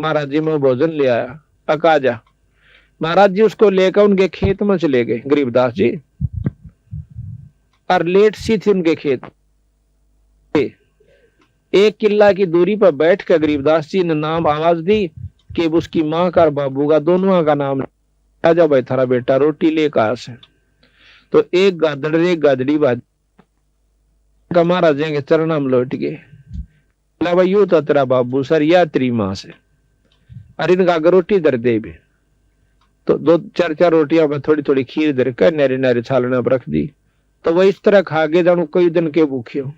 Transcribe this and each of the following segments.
महाराज जी मैं भोजन ले आया, पका जा। महाराज जी उसको लेकर उनके खेत में चले गए गरीबदास जी, और लेट सी थी उनके खेत। 1 किला की दूरी पर बैठ कर गरीबदास जी ने नाम आवाज दी कि उसकी माँ का और बाबू का दोनों का नाम, आजा भाई थारा बेटा रोटी ले कहा से। तो एक गादड़ एक गादड़ी बाज महाराज के चरणा में लौट गए, भाई यू तो तेरा बाबू सर या तेरी माँ से, अरे इनका रोटी दर दे भी। तो 2-4 रोटियां में थोड़ी थोड़ी खीर दर कर नारे नारे छालना पर रख दी। तो वह इस तरह खा के जानू कई दिन के भूखे हो,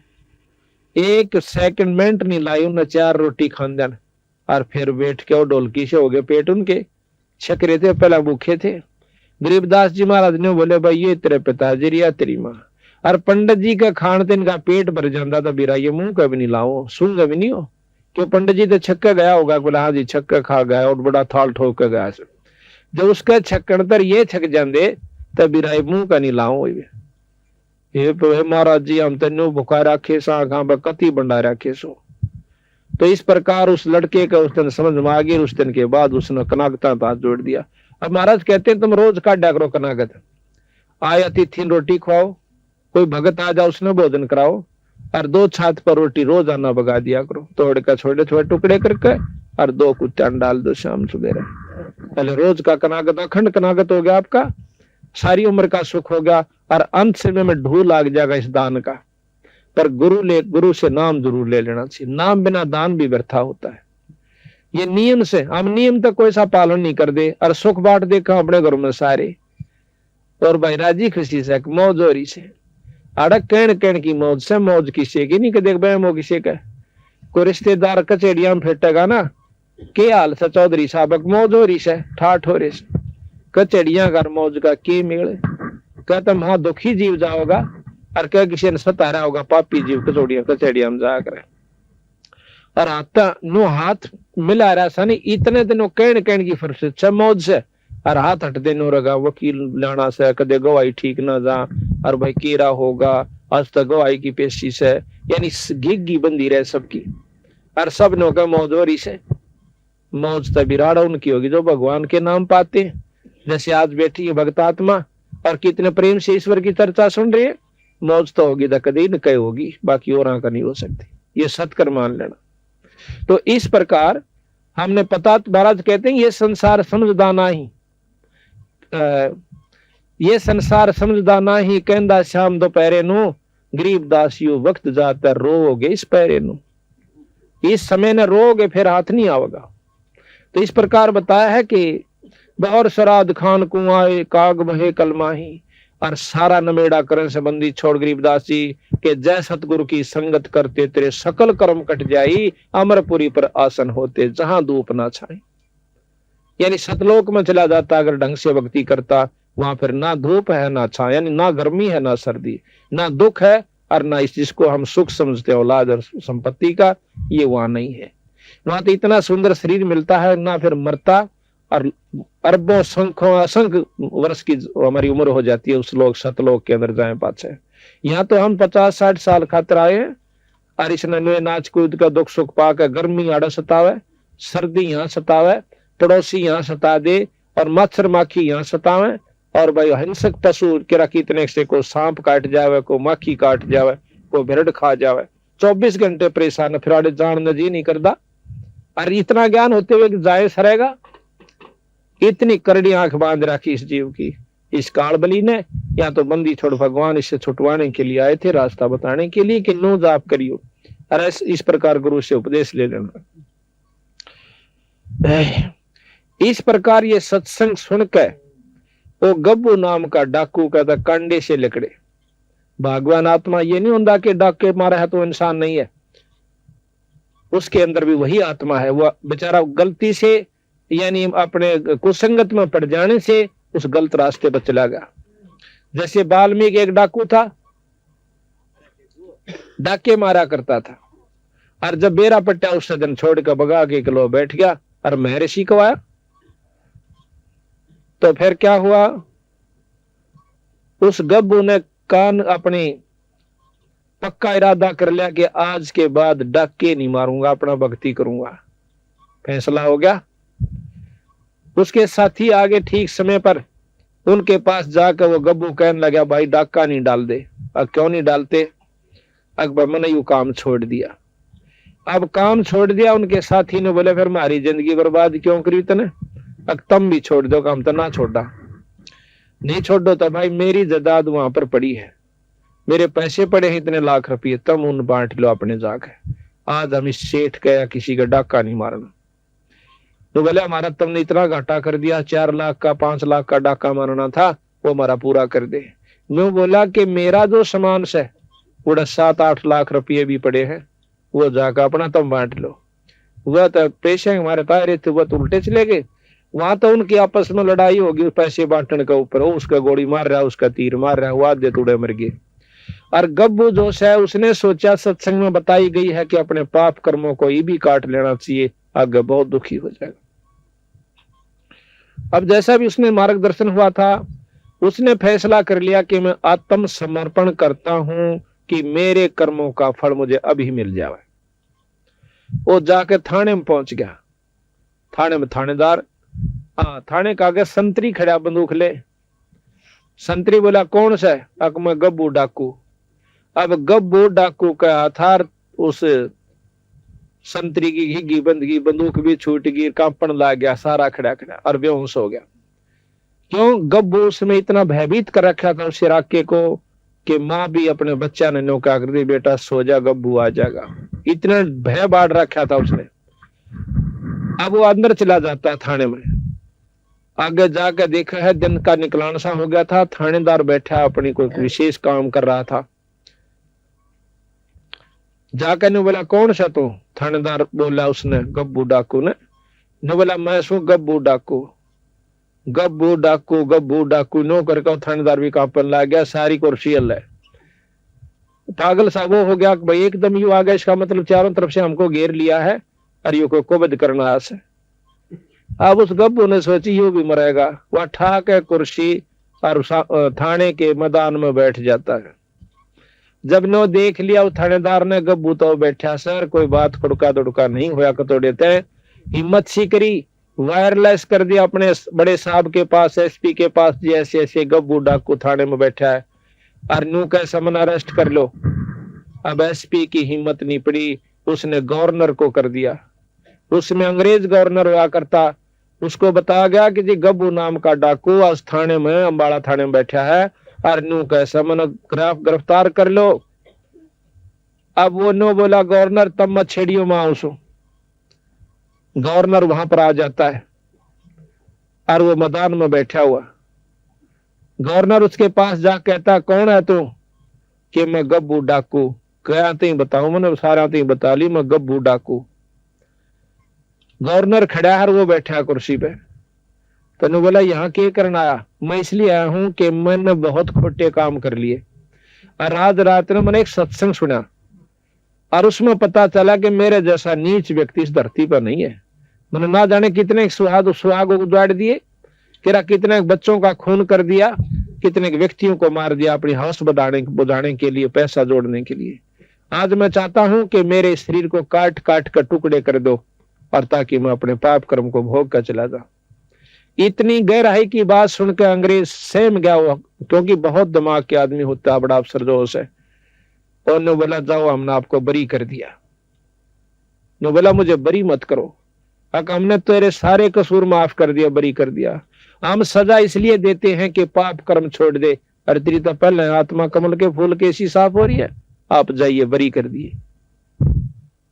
1 सेकंड मिनट नहीं लाई उन्हें 4 रोटी खान देन, और फिर बैठ के और ढोलकी से हो गए पेट उनके, छकरे थे पहला भूखे थे। गरीबदास जी महाराज ने बोले भाई ये तेरे पिताजी या तेरी माँ, और पंडित जी का खान तो इनका पेट भर जाता था बीरा, ये मुंह कभी नहीं लाओ सुन कभी नहीं हो, क्यों पंडित जी तो छक्का गया होगा, बोला हाँ जी छक्का खा गया और बड़ा थाल ठोक के गया। जब उसका छक्कन तर ये छक जाते तब बिराई मुंह का नहीं लाओ। ये महाराज जी हम तेनो भुखा रखे सा कति बंडा रखे सो। तो इस प्रकार उस लड़के का उस दिन समझ में आ गई। उस दिन के बाद उसने कनागता हाथ जोड़ दिया। अब महाराज कहते हैं तुम रोज काटा करो कनागत, आए अतिथि रोटी खुआओ, कोई भगत आ जाओ उसने भोजन कराओ, और 2 छात पर रोटी रोज आना बगा दिया करो, तोड़ कर छोटे छोटे टुकड़े करके, और 2 कुत्ते डाल दो शाम सवेरे। पहले रोज का कनागत अखंड कनागत हो गया आपका, सारी उम्र का सुख हो गया, और अंत समय में ढू लाग जाएगा इस दान का। पर गुरु से नाम जरूर ले लेना चाहिए, नाम बिना दान भी व्यर्था होता है। ये नियम से हम नियम तक कोई सा पालन नहीं कर दे, और सुख बांट देखा अपने घरों में सारे, और भाई राजी खुशी से मौज हो रही से, अड़क कहन की मौज से, मौज किसी की नहीं देख बो किसी का। कोई रिश्तेदार कचेड़िया में फेटेगा ना, के हाल से चौधरी साहब मौज हो रही से, ठाठ हो रही से, कचेड़िया कर मौज का के मेल। कहता वहां दुखी जीव जाओगा, और क्या किसी ने सतारा होगा पापी जीव कचौड़िया कचेड़िया में जाकर, और आता नो हाथ मिला रहा सा नहीं इतने दिनों कहन की फर्क से मौज से, और हाथ हट देनो रगा वकील लाना से, कदे गवाही ठीक ना जा, और भाई केरा होगा आज तक गवाही की पेशी से, यानी गिग्गी बंदी रहे सबकी, और सब नो का मौज हो रही से। मौज तभी राड़ा उनकी होगी जो भगवान के नाम पाते हैं, जैसे आज बैठी है भक्त आत्मा और कितने प्रेम से ईश्वर की चर्चा सुन रही है, मौज तो होगी तो कभी न कहीं होगी, बाकी और का नहीं हो सकती, ये सत्कर मान लेना। तो इस प्रकार हमने पता, महाराज कहते हैं ये संसार समझदा नहीं, ये संसार समझदा नहीं, कहंदा शाम दोपहरे नो, गरीबदास यू वक्त जाता रोगे इस पैरे नो, इस समय न रोगे फिर हाथ नहीं आवेगा। तो इस प्रकार बताया है कि बौर सराद खान कुआए काग महे कलमाही, और सारा नमेड़ा करन से बंदी छोड़ गरीबदास जी के जय सतगुरु की संगत करते तेरे सकल कर्म कट जाई, अमरपुरी पर आसन होते जहां धूप ना छाए। यानी सतलोक में चला जाता अगर ढंग से भक्ति करता, वहां फिर ना धूप है ना छाया, यानी ना गर्मी है ना सर्दी, ना दुख है और ना इस जिसको हम सुख समझते औलाद और संपत्ति का, ये वहां नहीं है। वहां तो इतना सुंदर शरीर मिलता है, ना फिर मरता, और अरबों संख्यों असंख्य वर्ष की हमारी उम्र हो जाती है उस लोग सतलोक के अंदर जाए पाछे। यहाँ तो हम 50-60 साल खातिर आए हैं, और इस नन्हे नाच कूद का दुख सुख पाकर गर्मी आड़ा सतावे, सर्दी यहाँ सतावे, पड़ोसी यहाँ सता दे, और मच्छर माखी यहाँ सतावे, और भाई हिंसक पशु किरा कितने से को सांप काट जावे, को माखी काट जावे, को भेड़ खा जावे, 24 घंटे परेशान, फिर आड़े जान जी नहीं करता। और इतना ज्ञान होते हुए जाए सरेगा, इतनी करड़ी आंख बांध रखी इस जीव की इस काल बली ने। या तो बंदी छोड़ भगवान इससे छुटवाने के लिए आए थे, रास्ता बताने के लिए कि नो जाप करियो, और इस प्रकार गुरु से उपदेश ले लेना। इस प्रकार ये सत्संग सुनकर वो गब्बू नाम का डाकू कहता कांडे से लिकड़े। भगवान आत्मा ये नहीं होता कि डाके मारा है तो इंसान नहीं है, उसके अंदर भी वही आत्मा है। वह बेचारा गलती से यानी अपने कुसंगत में पड़ जाने से उस गलत रास्ते पर चला गया। जैसे वाल्मीकि एक डाकू था, डाके मारा करता था, और जब बेरा पट्टा उस सदन छोड़ कर भगा के किलो बैठ गया और महर्षि को आया, तो फिर क्या हुआ, उस गब्बू ने कान अपनी पक्का इरादा कर लिया कि आज के बाद डाके नहीं मारूंगा, अपना भक्ति करूंगा। फैसला हो गया। उसके साथी आगे ठीक समय पर उनके पास जाकर वो गब्बू कहने लगा, भाई डाका नहीं डाल दे। अब क्यों नहीं डालते? अकबर मैंने यू काम छोड़ दिया। अब काम छोड़ दिया। उनके साथी ने बोले, फिर हमारी जिंदगी बर्बाद क्यों करी तने? अब तुम भी छोड़ दो काम। तो ना छोड़ा, नहीं छोड़ो तो भाई मेरी जायदाद वहां पर पड़ी है, मेरे पैसे पड़े हैं इतने लाख रुपये, तुम उन बांट लो अपने जाके। आज हम इस सेठ का या किसी का डाका नहीं मारना। तो बोले, हमारा तुमने इतना घाटा कर दिया, 4 लाख का 5 लाख का डाका मारना था, वो हमारा पूरा कर दे। मैं बोला कि मेरा जो सामान से पूरा 7-8 लाख रुपये भी पड़े हैं, वो जाकर अपना तुम बांट लो। वह तो पैसे हमारे पास रहे थे, वह तो उल्टे चले गए। वहां तो उनकी आपस में लड़ाई होगी पैसे बांटने के ऊपर। वो उसका गोली मार रहा है, उसका तीर मार रहा है, वो आधे टुकड़े मर गए। और गब्बू जोश है, उसने सोचा सत्संग में बताई गई है कि अपने पाप कर्मों को ये भी काट लेना चाहिए, आगे बहुत दुखी हो जाएगा। अब जैसा भी उसने मार्गदर्शन हुआ था, उसने फैसला कर लिया कि मैं आत्म समर्पण करता हूं कि मेरे कर्मों का फल मुझे अभी मिल जाए। वो जाके थाने में पहुंच गया। थाने में थानेदार, थाने का आगे संतरी खड़ा बंदूक ले। संतरी बोला, कौन सा है? अक मैं गब्बू डाकू। अब गब्बू डाकू का हथार उस संतरी की घिगी बंदगी, बंदूक भी छूट गई, कांपन लग गया, सारा खड़ा खड़ा और बेहोश हो गया। क्यों? गब्बू उसमें इतना भयभीत कर रखा था उस इलाके को कि माँ भी अपने बच्चा ने नौका कर दी, बेटा सो जा, गब्बू आ जाएगा। इतना भय बाढ़ रखा था उसने। अब वो अंदर चला जाता है थाने में। आगे जाकर देखा है दिन का निकलान सा हो गया था। थानेदार बैठा अपनी कोई विशेष काम कर रहा था। जाकर ने बोला, कौन सा तू? थानेदार बोला उसने, गब्बू डाकू ने बोला, मैं सू गब्बू डाकू। गब्बू डाकू गब्बू डाकू नो करके थानेदार भी कांपन लग गया, सारी कुर्सी हल है। पागल सा वो हो गया कि भाई एकदम यू आ गया, इसका मतलब चारों तरफ से हमको घेर लिया है और यू को कुबद करना है। अब उस गब्बू ने सोची यू भी मरेगा। वह ठाक है कुर्सी और थाने के मैदान में बैठ जाता है। जब नो देख लिया वो थानेदार ने, गब्बू तो बैठा, सर कोई बात खुड़का दुड़का नहीं होया तो देते हैं। हिम्मत सी करी, वायरलेस कर दिया अपने बड़े साहब के पास, एसपी के पास, जैसे ऐसे गब्बू डाकू थाने में बैठा है और नू कैसा मन अरेस्ट कर लो। अब एसपी की हिम्मत नहीं पड़ी, उसने गवर्नर को कर दिया। उसमें अंग्रेज गवर्नर हुआ करता, उसको बताया गया कि जी गब्बू नाम का डाकू आज थाने में, अंबाला थाने में बैठा है और नू कैसा मन गिरफ्तार कर लो। अब वो नो बोला, गवर्नर तब मत छेड़ियो मां उसो। गवर्नर वहां पर आ जाता है और वो मैदान में बैठा हुआ। गवर्नर उसके पास जा कहता, कौन है तू? कि मैं गब्बू डाकू। क्या तीन बताऊं? मैंने सारा तीन बता ली, मैं गब्बू डाकू। गवर्नर खड़ा है, वो बैठा कुर्सी पे। तो बोला, यहाँ क्या करना आया? मैं इसलिए आया हूं कि मैंने बहुत खोटे काम कर लिए और आज रात में मैंने एक सत्संग सुना और उसमें पता चला कि मेरे जैसा नीच व्यक्ति इस धरती पर नहीं है। मैंने ना जाने कितने सुहाग उजाड़ दिए, कितने बच्चों का खून कर दिया, कितने व्यक्तियों को मार दिया अपनी हौस बुझाने के लिए, पैसा जोड़ने के लिए। आज मैं चाहता हूं कि मेरे शरीर को काट काट कर टुकड़े कर दो और ताकि मैं अपने पाप कर्म को भोग कर चला जाऊं। इतनी गहराई की बात सुनकर अंग्रेज सहम गया हुआ, क्योंकि बहुत दिमाग के आदमी होता है, बड़ा अफसर जोश है। और ने बोला, जाओ हमने आपको बरी कर दिया। ने बोला, मुझे बरी मत करो, हमने तेरे सारे कसूर माफ कर दिया, बरी कर दिया। हम सजा इसलिए देते हैं कि पाप कर्म छोड़ दे, और तेरी तो पहले आत्मा कमल के फूल के ऐसी साफ हो रही है, आप जाइए, बरी कर दिए।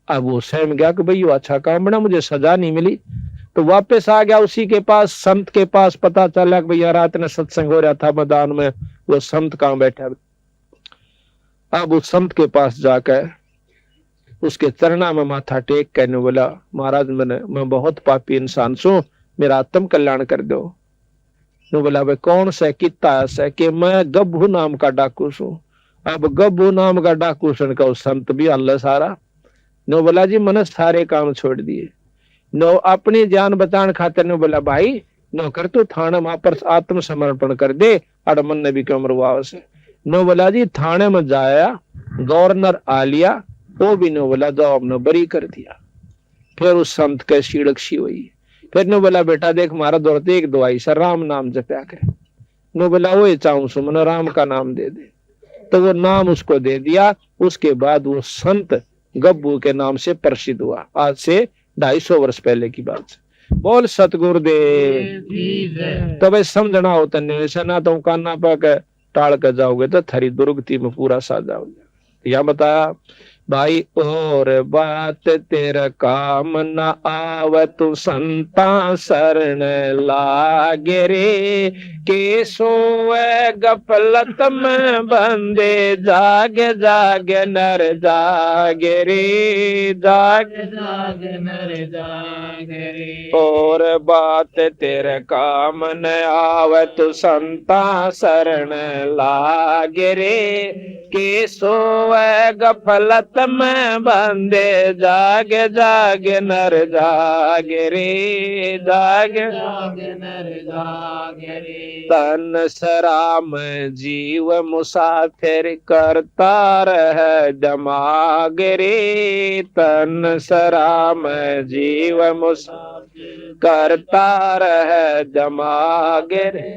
अब वो सहम गया कि भाई अच्छा काम बना, मुझे सजा नहीं मिली। तो वापस आ गया उसी के पास, संत के पास। पता चला कि भैया रात में सत्संग हो रहा था मैदान में, वो संत कहाँ बैठा। अब उस संत के पास जाकर उसके चरणा में माथा टेक कहने बोला, महाराज मैं बहुत पापी इंसान सू, मेरा आत्म कल्याण कर दो। नो बोला, भाई कौन सा कितना ऐसा? कि मैं गब्बू नाम का डाकू सू। अब गब्बू नाम का डाकू सुनकर उस संत भी अल्लाह सारा। नो बोला, जी मैंने सारे काम छोड़ दिए। नो अपनी जान बचाने खातिर नो बोला, भाई नो कर तू थाने वहां पर आत्मसमर्पण कर दे, और मन ने भी क्यों मरवा से। नो बोला, जी थाने में जाया, गवर्नर आ लिया, वो भी नो बोला, जाओ हमने बरी कर दिया। फिर उस संत के सीड़क सी हुई। फिर नो बोला बेटा देख मारा दौड़ते एक दवाई सर राम नाम जपया करे। नो बोला वो चाहूं सुमन राम का नाम दे दे। तो वो नाम उसको दे दिया। उसके बाद वो संत गब्बू के नाम से प्रसिद्ध हुआ। आज से 250 वर्ष पहले की बात है। बोल सतगुरुदेव। तो भाई समझना होता नहीं ना तो काना पर टाल कर जाओगे तो थारी दुर्गति में पूरा साथ जाओगे। यह बताया भाई और बात तेरा काम न आव तू संता शरण लागे रे। के सोए गफलत में बंदे जागे जागे नर जागे रे। जागे जागे नर जागे रे। और बात तेरे काम न आव तू संता शरण लागे रे। के सोए गफलत में बंदे जागे जागे नर जागे रे। जागे जागे नर जागे रे। तन सराम जीव मुसाफिर करता रह दमाग रे। तन सराम जीव मुसाफिर करता रह दमाग रे।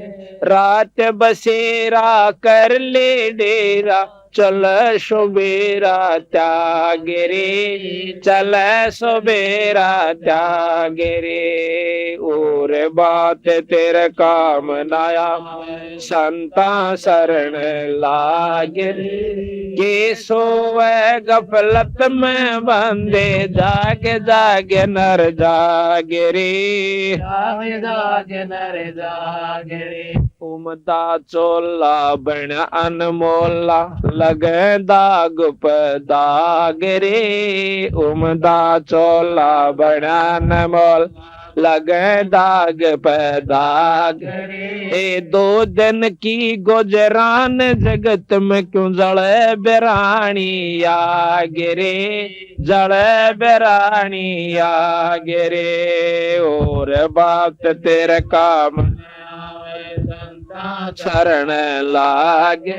रात बसेरा कर ले डेरा चल सुबेरा त्याग रे। चल सुबेरा त्याग रे। और बात तेरे काम नाया संता शरण लागे रे। के सोए गफलत में बंदे जागे जागे नर जागे रे। जागे जागे नर जागे रे। उमदा चोला बन अनमोला लगे दाग पे दाग रे। उमदा चोला बन अनमोल लगे दाग पे दाग रे। ए 2 दिन की गुजरान जगत में क्यों जले बेरानी आग रे। जले बेरानी आग रे। और बात तेरे काम शरण लागे।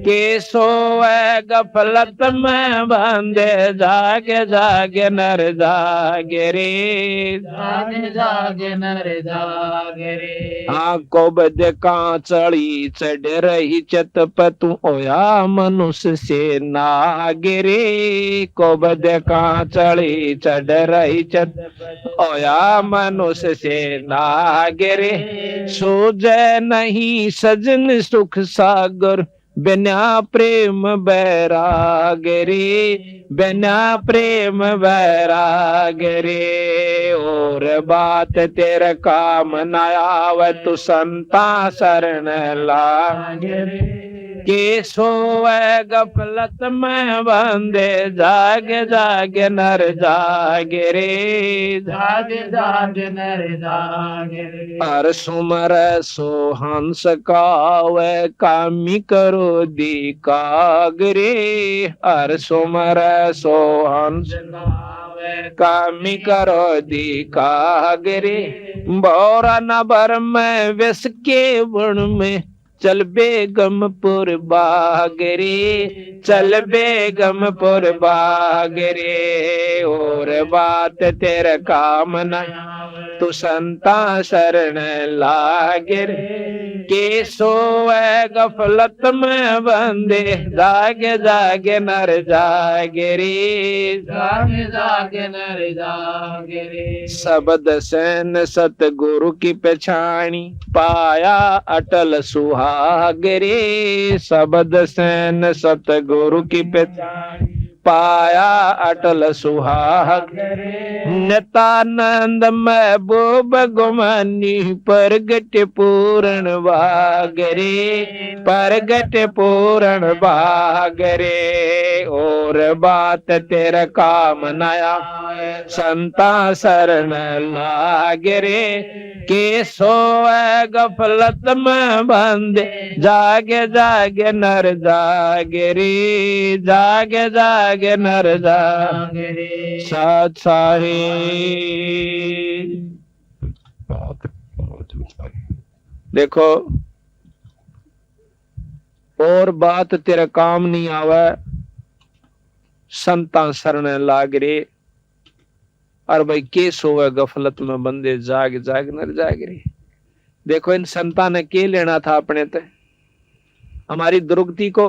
के सोए गफलत में बंदे जागे जागे नर जागे रे। जागे जागे नर जागे रे। हाँ को बद कांचड़ी चढ़ रही चत पे तू ओया मनुष्य से नागे रे। को बद कांचड़ी चढ़ रही चत ओया मनुष्य से नागे रे। सोजे नहीं सजन सुख सागर बिना प्रेम बैराग रे। बिना प्रेम बैराग रे। और बात तेरे काम न आवे तू संता शरण लागे रे। के सोए गफलत में बंदे जागे जागे नर जागे रे। जागे जागे नर जागे रे। हर सुमर सो हंस कावे कामी करो दी कागरे। हर सुमर सो हंस कामी करो दी कागरे। बोरा नबर में विष के बुण में चल बेगमपुर बागरे। चल बेगमपुर बागरे। और बात तेरे काम न तू संता शरण लागे रे। के सोए गफलत में बंदे जागे जागे नर जागे रे। जागे जागे नर जागे रे। शब्द सैन सतगुरु की पहचानी पाया अटल सुहाग रे। शब्द सैन सतगुरु की पहचानी पाया अटल सुहाग रे। नित्यानंद महबूब गुमानी प्रगट पूर्ण बागरे। प्रगट पूर्ण बागरे। और बात तेरा काम नया संता शरण लागे रे। के सोए गफलत में बंदे जागे जागे नर जागे रे। जागे जागे नर जागे रे। सत साहिब। देखो और बात तेरा काम नहीं आवे संता शरण लाग रे। और भाई के सोवे गफलत में बंदे जाग जाग नर जाग रही। देखो इन संतान ने के लेना था अपने ते, हमारी दुर्गति को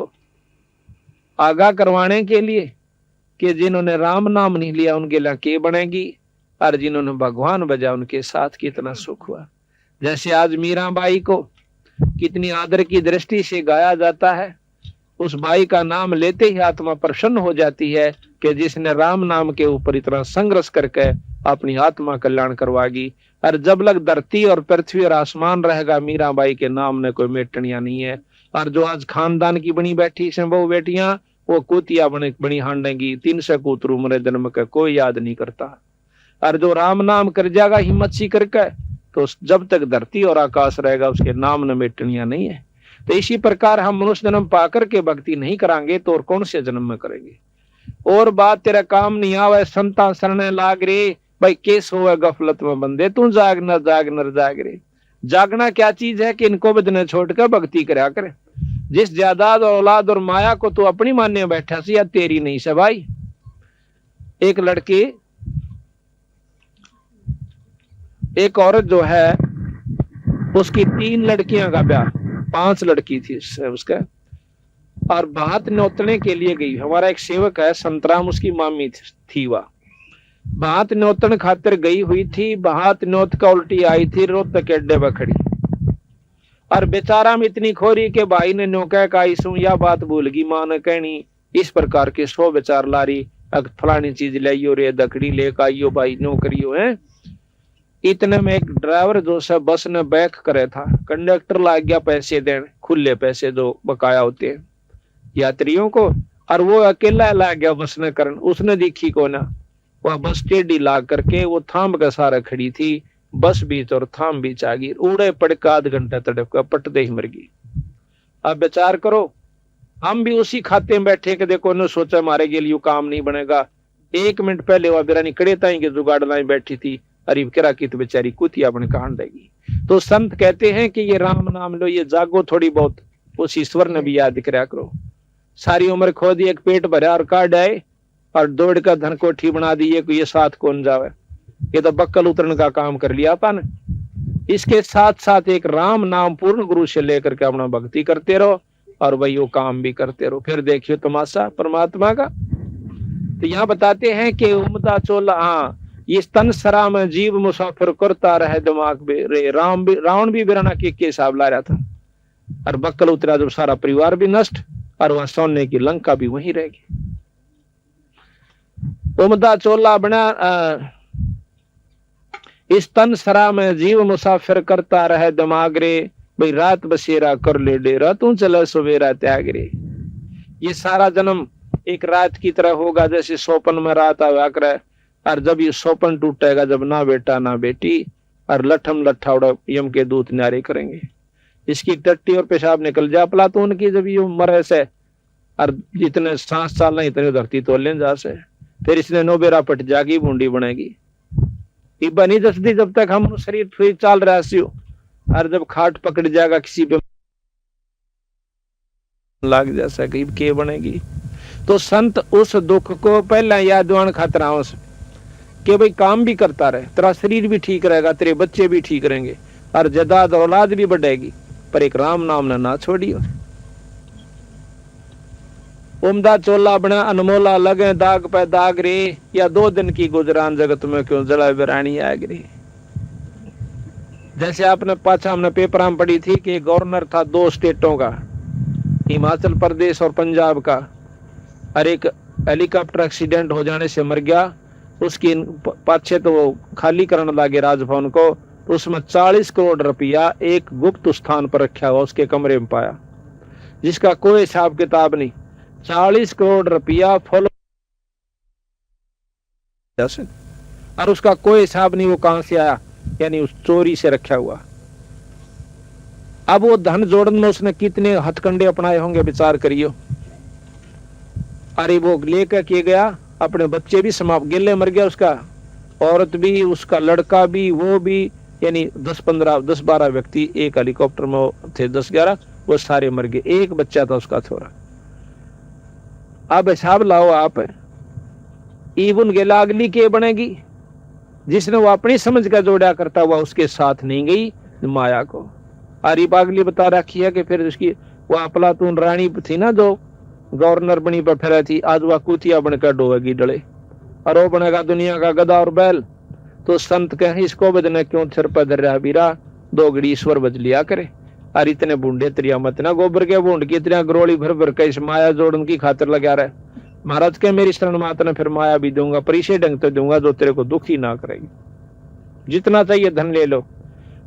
आगाह करवाने के लिए कि जिन्होंने राम नाम नहीं लिया उनके लिए के बनेगी, और जिन्होंने भगवान बजा उनके साथ कितना सुख हुआ। जैसे आज मीराबाई को कितनी आदर की दृष्टि से गाया जाता है, उस बाई का नाम लेते ही आत्मा प्रसन्न हो जाती है कि जिसने राम नाम के ऊपर इतना संघर्ष करके अपनी आत्मा कल्याण करवागी। और जब लग धरती और पृथ्वी और आसमान रहेगा, मीराबाई के नाम ने कोई मेटनिया नहीं है। और जो आज खानदान की बनी बैठी से बहु बेटियां, वो कुतिया बनी हांडेंगी, 300 कूतर उम्र जन्म का कोई याद नहीं करता। और जो राम नाम कर जाएगा हिम्मत सी करके, तो जब तक धरती और आकाश रहेगा उसके नाम न मेटनिया नहीं है। तो इसी प्रकार हम मनुष्य जन्म पाकर के भक्ति नहीं करांगे तो और कौन से जन्म में करेंगे। और बात तेरा काम नहीं आवे संता शरण लाग रे, भाई केस होवे गफलत में बंदे, तू जाग न जाग नर जाग रे। जागना क्या चीज है कि इनको बदने छोड़कर भक्ति करा करे। जिस जायदाद और औलाद और माया को तू अपनी मानने बैठा सी, या तेरी नहीं से भाई। एक लड़की, एक औरत जो है उसकी 3 लड़कियां का ब्याह, 5 लड़की थी उसका, और भात नोतने के लिए गई। हमारा एक सेवक है संतराम, उसकी मामी थी वह, भात नोतन खातिर गई हुई थी। भात नोत का उल्टी आई थी, रोहतक अड्डे पर खड़ी, और बेचारा में इतनी खोरी के भाई ने नौका का इसू या बात भूल गई मां ने कहनी। इस प्रकार के 100 बेचार लारी फलानी चीज लाइयो रे, दखड़ी लेकर आइयो भाई नौकरियो है। इतने में एक ड्राइवर जो सब बस ने बैक करे था, कंडक्टर लाग गया पैसे देने, खुले पैसे जो बकाया होते हैं यात्रियों को, और वो अकेला लाग गया बस ने करन। उसने देखी को ना, वह बस टेढ़ी लाग करके वो थाम का सारा खड़ी थी, बस बीच और थाम बीच आ गई। उड़े पड़का आध घंटा तड़प का पटदे ही मर गई। अब विचार करो, हम भी उसी खाते में बैठे कि देखो ने सोचा मारे के लिए काम नहीं बनेगा। 1 मिनट पहले वह बिरानी कड़े ताई के जुगाड़ लाई बैठी थी, अरे किरा की तो बेचारी कुतिया अपने कान देगी। तो संत कहते हैं कि ये राम नाम लो, ये जागो थोड़ी बहुत, उस ईश्वर ने भी याद करा करो। सारी उम्र खो दी, एक पेट भरा और काट आए और दौड़ का धन कोठी बना दी, ये साथ कौन जावे। ये तो बक्कल उतरने का काम कर लिया अपन। इसके साथ साथ एक राम नाम पूर्ण गुरु से लेकर के अपना भक्ति करते रहो और वही वो काम भी करते रहो, फिर देखियो तमाशा परमात्मा का। तो यहाँ बताते हैं कि उमदा चोला, हाँ, ये तन सरा में जीव मुसाफिर करता रहे दिमाग में रे। रावण भी बिराना के हिसाब ला रहा था, और बक्कल उतरा जब सारा परिवार भी नष्ट, और वहां सोने की लंका भी वहीं रहेगी। उमदा चोला बना इस तन सरा में जीव मुसाफिर करता रहे दिमाग रे, भाई रात बसेरा कर ले डेरा, तू चला सवेरा त्याग रे। ये सारा जन्म एक रात की तरह होगा, जैसे सोपन में रात आया करे, और जब ये सोपन टूटेगा, जब ना बेटा ना बेटी, और लठम लट्ठा उड़ा यम के दूत न्यारे करेंगे। इसकी टट्टी और पेशाब निकल जा प्लातून की, जब ये मरे से, और जितने सांस चालना इतने धरती तो ले जा से, फिर इसने नोबेरा पट जागी बूंदी बनेगी। इब्बा नहीं दसदी जब तक हम शरीर फिर चाल रहा सी, और जब खाट पकड़ जाएगा किसी पे लाग जा सके के बनेगी। तो संत उस दुख को पहले याद दिवान खतराओं से कि भाई काम भी करता रहे, तेरा शरीर भी ठीक रहेगा, तेरे बच्चे भी ठीक रहेंगे, और जदाद औलाद भी बढ़ेगी, पर एक राम नाम ना छोड़ियो। उमदा चोला बना अनमोला लगे दाग पे दाग रे, या 2 दिन की गुजरान जगत में क्यों जला बिरानी आग रे। जैसे आपने पाछा हमने पेपर में पढ़ी थी कि गवर्नर था 2 स्टेटों का, हिमाचल प्रदेश और पंजाब का, और एक हेलीकॉप्टर एक्सीडेंट हो जाने से मर गया। उसकी पाछे तो वो खाली करने लगे राजभवन को, उसमें 40 करोड़ रुपया एक गुप्त स्थान पर रखा हुआ उसके कमरे में पाया, जिसका कोई हिसाब किताब नहीं। 40 करोड़ रुपया फॉलो, और उसका कोई हिसाब नहीं वो कहां से आया, यानी उस चोरी से रखा हुआ। अब वो धन जोड़ने में उसने कितने हथकंडे अपनाए होंगे, विचार करियो। अरे वो लेकर के गया, अपने बच्चे भी समाप्त गिले मर गया, उसका औरत भी, उसका लड़का भी, वो भी, यानी 10-12 व्यक्ति एक हेलीकॉप्टर में थे, 10-11, वो सारे मर गए। एक बच्चा था उसका थोड़ा। अब हिसाब लाओ आप, ईबुन गेला अगली के बनेगी, जिसने वो अपनी समझ का जोड़ा करता हुआ उसके साथ नहीं गई माया को। आरी पागली बता रखी है कि फिर उसकी वो अफलातून रानी थी ना जो गवर्नर बनी पर फिर थी, आज वह कुतिया बनकर डोएगी डले और वो बनेगा दुनिया का गधा और बैल। तो संत कहे इसको बजने क्यों सिर पर धर रहा बीरा, दोगड़ी ईश्वर बज लिया करे। और इतने बूंदे त्रिया मत ना गोबर के बूंद की इतना गरोली भर भर के इस माया जोड़न की खातिर लगा रहे। महाराज के मेरी शरण मात ने फिर माया भी दूंगा, पर इसे ढंग तो दूंगा जो तेरे को दुखी ना करेगी। जितना चाहिए धन ले लो।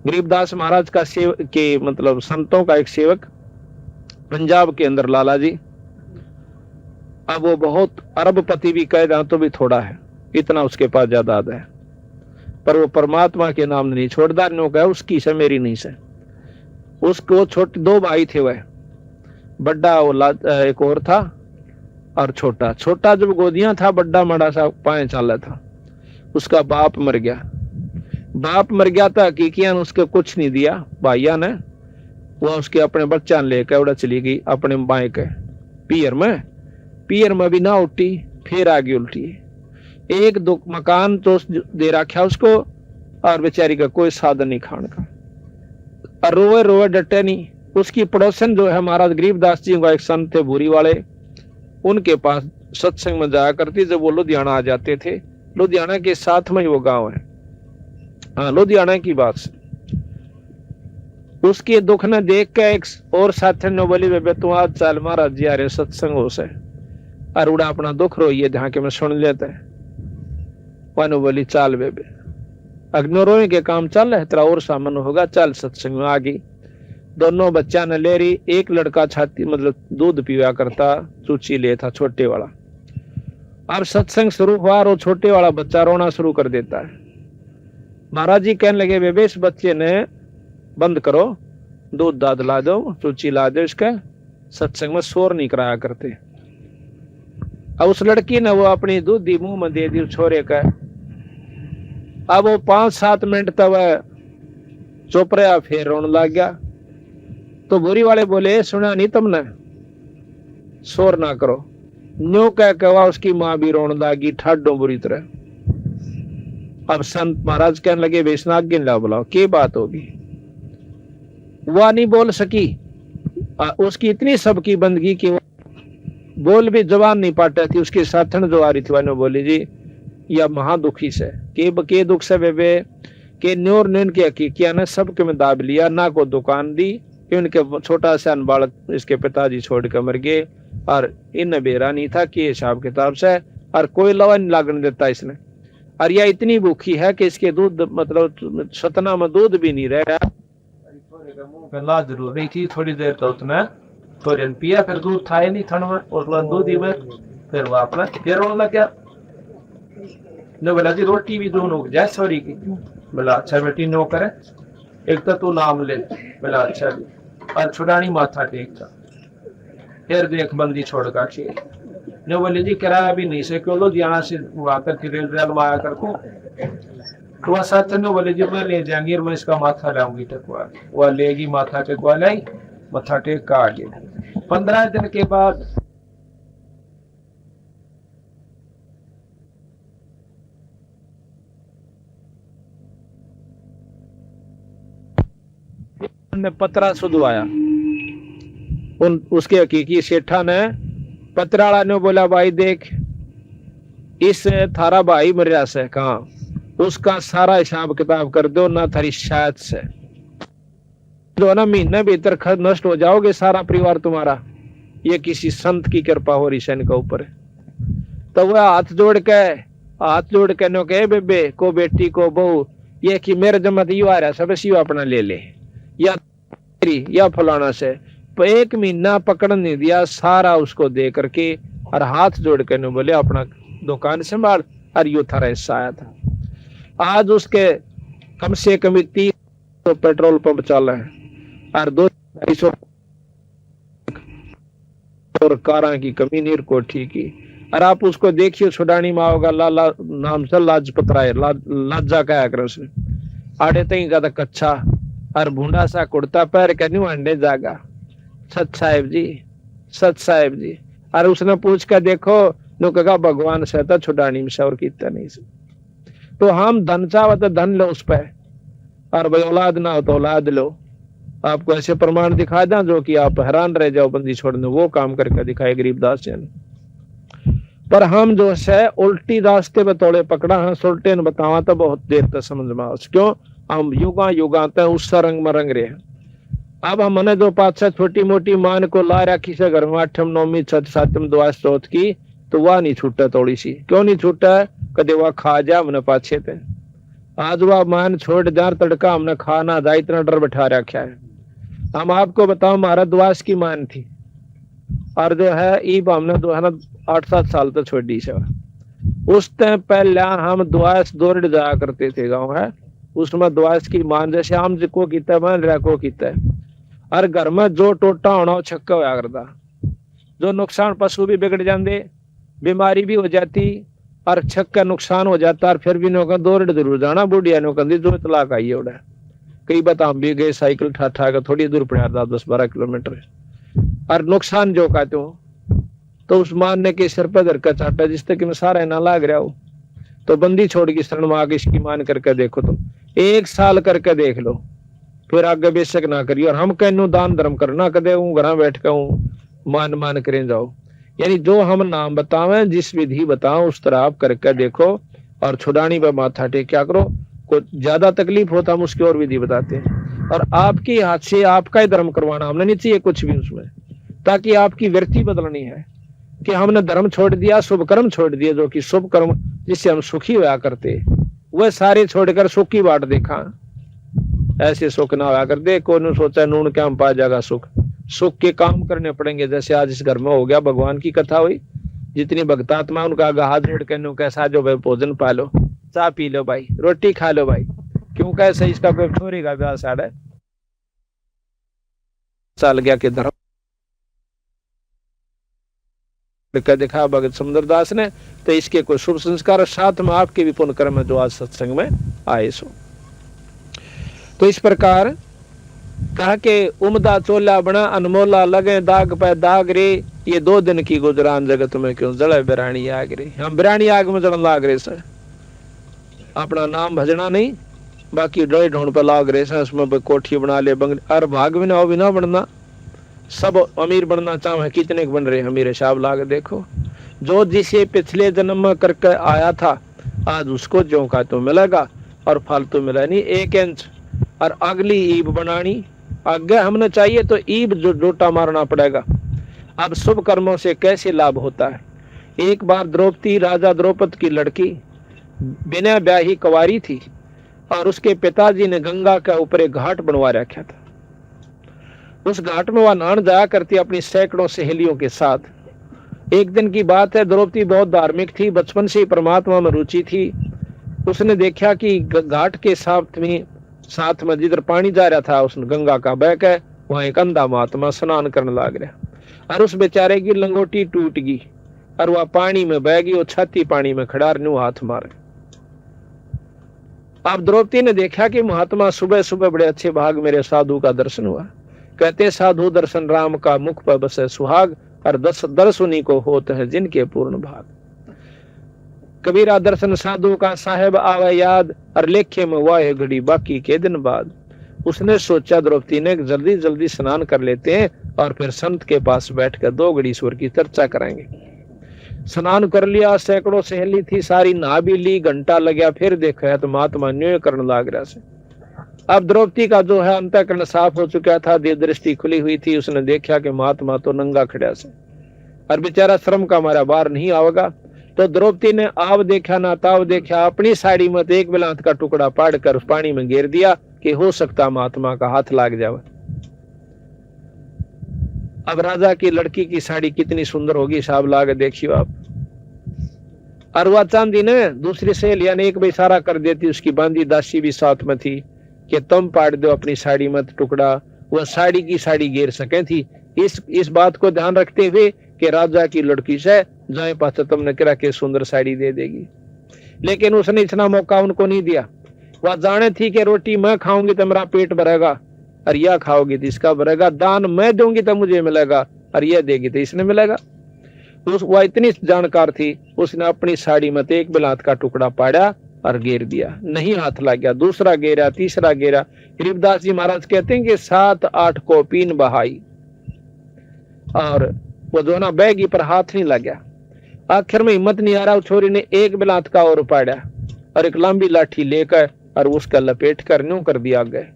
गरीबदास महाराज का सेवक के मतलब संतों का एक सेवक पंजाब के अंदर लाला जी, अब वो बहुत अरबपति भी कह जाए तो भी थोड़ा है, इतना उसके पास जायदाद है, पर वो परमात्मा के नाम नहीं छोड़दार कहा उसकी से मेरी नहीं से। उसको छोटे दो भाई थे, वह बड्डा वो एक और था और छोटा। छोटा जब गोदियां था, बड्डा मड़ा सा पाए चाला था। उसका बाप मर गया। बाप मर गया था हकीकियां उसके कुछ नहीं दिया भाइया ने। वह उसके अपने बच्चा लेकर उड़ा चली गई अपने बाएं के पियर में भी ना उठी, फिर आगे उल्टी। एक दो मकान तो दे रखा उसको और बेचारी का कोई साधन नहीं खाने का, और रोए रोए डटे नहीं। उसकी पड़ोसन जो है महाराज गरीबदास जी का एक संत थे भूरी वाले, उनके पास सत्संग में जाया करती जब वो लुधियाना आ जाते थे। लुधियाना के साथ में ही वो गांव है, हाँ लुधियाना की बात से। उसके दुख ने देख के एक और साथी ने बोली बेबे तू आज चल महाराज जी आ रहे सत्संग हो से, और उड़ा अपना दुख रोइए ध्यान के मैं सुन लेते हैं। वानो बोली चाल बेबे, अग्नो रोए के काम चल है तेरा और सामान होगा, चल सत्संग में आ गई। दोनों बच्चा ने ले रही। एक लड़का छाती मतलब दूध पीवा करता, चूची ले था छोटे वाला। अब सत्संग शुरू हुआ और वो छोटे वाला बच्चा रोना शुरू कर देता है। महाराज जी कहने लगे बेबे इस बच्चे ने बंद करो, दूध दाद ला दो, चूची ला दो, इसका सत्संग में शोर नहीं कराया करते। अब उस लड़की ने वो अपनी दूधी मुंह में दे दी छोरे का। अब वो 5-7 मिनट तक चुप रहा, फिर रोने लग गया। तो बुरी वाले बोले सुना नहीं तुमने, शोर ना करो। न्यू कह के वह उसकी माँ भी रोने लगी ठाडो बुरी तरह। अब संत महाराज कहने लगे बेसनाग गिन ला बुलाओ, क्या बात होगी। वह नहीं बोल सकी, उसकी इतनी सबकी बंदगी की बोल भी जवान नहीं पाता थी। उसके साथन जो आ रही थी वह बोली जी या महादुखी से के दुख से बेबे के न्योर न्यून के हकीकिया ने सबके में दाब लिया, ना को दुकान दी। इनके छोटा सा बालक इसके पिताजी छोड़ कर मर गए और इन बेरा नहीं था कि हिसाब किताब से, और कोई लवा नहीं लागने देता इसने। और यह इतनी भूखी है कि इसके दूध मतलब सतना में दूध भी नहीं रह रहा। ला जरूर नहीं थी, थोड़ी देर तो उसने थोड़ी पिया, फिर दूध था ही नहीं थन में और दूध ही में फिर वो अपना फिर रोने लग गया। ने बोला जी रोटी भी दोनों जाए सॉरी की। बोला अच्छा बेटी नो करे, एक तो तू नाम ले। बोला अच्छा जी, और छुड़ानी माथा टेक था। फिर देख बंदी छोड़ का चाहिए। ने बोले जी किराया भी नहीं से क्यों लो यहाँ से आकर के रेल में आया करको। तो वह साथ ने बोले जी मैं ले जाएंगी और मैं इसका माथा लाऊंगी टेकवा। वह लेगी माथा टेकवा लाई, माथा टेक का आगे। 15 दिन के बाद पतरा सुधवाया। उसके हकीकी सेठा ने पतराला ने बोला भाई देख इस थारा भाई मरिया से कहा उसका सारा हिसाब किताब कर दो ना, थारी शायद से जो ना महीने भीतर नष्ट हो जाओगे सारा परिवार तुम्हारा। ये किसी संत की कृपा हो रही सन के ऊपर। तो वह हाथ जोड़ के नो कहे बेबे को बेटी को बहू ये कि मेरे जमत यू आ रहा सब इसी अपना ले ले या फलाना से। तो 1 महीना पकड़ नहीं दिया, सारा उसको दे करके और हाथ जोड़ के नो बोले अपना दुकान संभाल। और यू थारा हिस्सा आया था। आज उसके कम से कम 30 पेट्रोल पंप चल रहे हैं और 200 और कारा की कमी नीर कोठी की। और आप उसको देखिए छुड़ानी में होगा लाला नाम से लाजपत राय लाजा कहा कर उसने। आड़े तई का कच्चा और भूडा सा कुर्ता पैर के न्यू अंडे जागा सत साहेब जी। और उसने पूछ कर देखो नो कहा भगवान से था छुड़ानी में और कितना नहीं से। तो हम धन चाहो तो धन लो उस पर, और भाई औलाद ना हो तो औलाद लो। आपको ऐसे प्रमाण दिखा दें जो कि आप हैरान रह जाओ, बंदी छोड़ने वो काम करके दिखाए गरीबदास जी ने। पर हम जो है उल्टी रास्ते में तोड़े पकड़ा है, सुल्टे ने बतावा तो बहुत देर तक समझ में आओ क्यों हम युगा युगा तक उस रंग में रंग रहे हैं। अब हमने जो पाँच छह छोटी मोटी मान को ला रखी से घर में, आठम नौवीं छठ सातम दुआ चौथ की, तो वह नहीं छूटा थोड़ी सी। क्यों नहीं छूटा है? कदे वह खा जा हमने पाछे थे, आज वह मान छोड़ जा तड़का हमने खाना जा, इतना डर बैठा रखा है। हम आपको बताओ हमारा दुआस की मान थी, और जो है ईब हमने 8-7 साल तक छोड़ी से। उस टाइम पहले हम दुआस दौड़ जाया करते थे गाँव है, उसमें दुआस की मान जैसे आम को किता मान रखो किता, और घर में जो टोटा होना वो छक्का होया करता, जो नुकसान पशु भी बिगड़ जाते, बीमारी भी हो जाती, और छक्का नुकसान हो जाता, और फिर भी नौका दौड़ जरूर जाना। बुढ़िया नौका जो तलाक आई उड़ा कई बात हम भी गए साइकिल ठा ठा कर थोड़ी दूर पड़ा 10-12 किलोमीटर, और नुकसान जो कहते हो तो उस मानने के सिर पर धरका चाटा जिस तक में सारा ना लाग रहा हो, तो बंदी छोड़ की शरण में आगे इसकी मान करके देखो, तुम 1 साल करके देख लो, फिर आगे बेशक ना करिए। और हम कहने दान धर्म करना कदे हूँ घर बैठ कर हूँ मान करें जाओ, यानी जो हम नाम बतावें जिस विधि बताओ उस तरह आप करके देखो, और छुड़ानी पर माथा टेक क्या करो। को ज्यादा तकलीफ होता हम उसकी और विधि बताते हैं, और आपके हाथ से आपका ही धर्म करवाना हमने नहीं चाहिए कुछ भी उसमें, ताकि आपकी वृत्ति बदलनी है कि हमने धर्म छोड़ दिया, शुभ कर्म छोड़ दिए, जो कि शुभ कर्म जिससे हम सुखी हुआ करते, वह सारे छोड़कर सुख की बाट देखा। ऐसे सुख ना हुआ कर दे, कोई सोचा नून क्या हम पा जाएगा सुख, सुख के काम करने पड़ेंगे। जैसे आज इस घर में हो गया, भगवान की कथा हुई, जितनी भक्तात्मा उनका हाथ जोड़ के कैसा जो भाई भोजन पा लो, चाय पी लो भाई, रोटी खा लो भाई, क्यों कैसे इसका कोई छोरी का ब्याह साढ़े साल गया के धर्म दिखा भगत सुंदरदास ने, तो इसके कोई शुभ संस्कार साथ में आपके भी पुण्य कर्म जो आज सत्संग में आए सो। तो इस प्रकार कहा के उमदा चोला बना अनमोला लगे दाग पे दाग रे, ये 2 दिन की गुजरान जगत में क्यों जड़े बिरानी आग रे। हम बिरानी आग में जड़न लाग रहे सर, अपना नाम भजना नहीं, बाकी डोई ढूंढ पे लाग रहे सर, उसमें कोठी बना ले बंगले, और भाग भी ना हो भी ना बनना, सब अमीर बनना चाहे कितने बन रहे अमीर हिसाब लाग देखो। जो जिसे पिछले जन्म में करके आया था आज उसको जो का तो मिलेगा, और फालतू मिला नहीं 1 इंच। और अगली ईब बनानी आगे हमने चाहिए तो ईब जो डोटा मारना पड़ेगा। अब शुभ कर्मों से कैसे लाभ होता है। एक बार द्रौपदी राजा द्रौपद की लड़की बिना ब्याही कुंवारी थी, और उसके पिताजी ने गंगा के ऊपर एक घाट बनवा रखा था। उस घाट में वह नहाने जाया करती अपनी सैकड़ों सहेलियों के साथ। एक दिन की बात है, द्रौपदी बहुत धार्मिक थी, बचपन से ही परमात्मा में रुचि थी। उसने देखा कि घाट के साथ में जिधर पानी जा रहा था उस गंगा का बह के, वहां एक अंधा महात्मा स्नान करने लग रहा, और उस बेचारे की लंगोटी टूट गई, और वह पानी में बह गई, वो छाती पानी में खड़ा न्यू हाथ मारे। अब द्रौपदी ने देखा कि महात्मा सुबह सुबह बड़े अच्छे भाग मेरे साधु का दर्शन हुआ। कहते साधु दर्शन राम का मुख पर बसे सुहाग, और दर्श उन्हीं को होते हैं जिनके पूर्ण भाग। कबीरा दर्शन साधु का साहेब आवे याद, और लेखे में वाह घड़ी बाकी के दिन बाद। उसने सोचा द्रौपदी ने जल्दी जल्दी स्नान कर लेते हैं, और फिर संत के पास बैठकर 2 घड़ी ईश्वर की चर्चा कराएंगे। स्नान कर लिया, सैकड़ों सहेली थी, सारी नहा भी ली, घंटा लग गया, फिर देखा तो महात्मा न्याय करने लग रहा से। अब द्रौपदी का जो है अंतःकरण साफ हो चुका था, दिव्य दृष्टि खुली हुई थी। उसने देखा कि महात्मा तो नंगा खड़ा से, और बेचारा श्रम का हमारा बाहर नहीं आवेगा। तो द्रौपदी ने आव देखा ना ताव देखा, अपनी साड़ी में एक बिलांत का टुकड़ा पाड़ कर उस पानी में गिर दिया कि हो सकता महात्मा का हाथ लाग जाए। अब राजा की लड़की की साड़ी कितनी सुंदर होगी, साहब लागे देखियो आप। और वह चांदी ने दूसरी सहेलिया ने एक भी इशारा कर देती, उसकी बांदी दासी भी साथ में थी कि तुम पाड़ दो अपनी साड़ी में टुकड़ा, वह साड़ी की साड़ी गिर सके थी। इस बात को ध्यान रखते हुए कि राजा की लड़की से जाए पास तुमने करा के सुंदर साड़ी दे देगी, लेकिन उसने इतना मौका उनको नहीं दिया। वह जाने थी कि रोटी मैं खाऊंगी तो मेरा पेट भरेगा, और यह खाओगी तो इसका भरेगा, दान मैं दूंगी तो मुझे मिलेगा, और यह देगी तो इसने मिलेगा। वह इतनी जानकार थी, उसने अपनी साड़ी में एक बिलात का टुकड़ा पाड़ा और घेर दिया, नहीं हाथ लग गया, दूसरा घेरा, तीसरा घेरा। गरीबदास जी महाराज कहते हैं कि 7-8 कोपीन बहाई और वो दोनों बैगी पर हाथ नहीं लग गया। आखिर में हिम्मत नहीं आ रहा, छोरी ने एक बिलात का और उपाड़ा और एक लंबी लाठी लेकर और उसका लपेट कर न्यू कर दिया गए।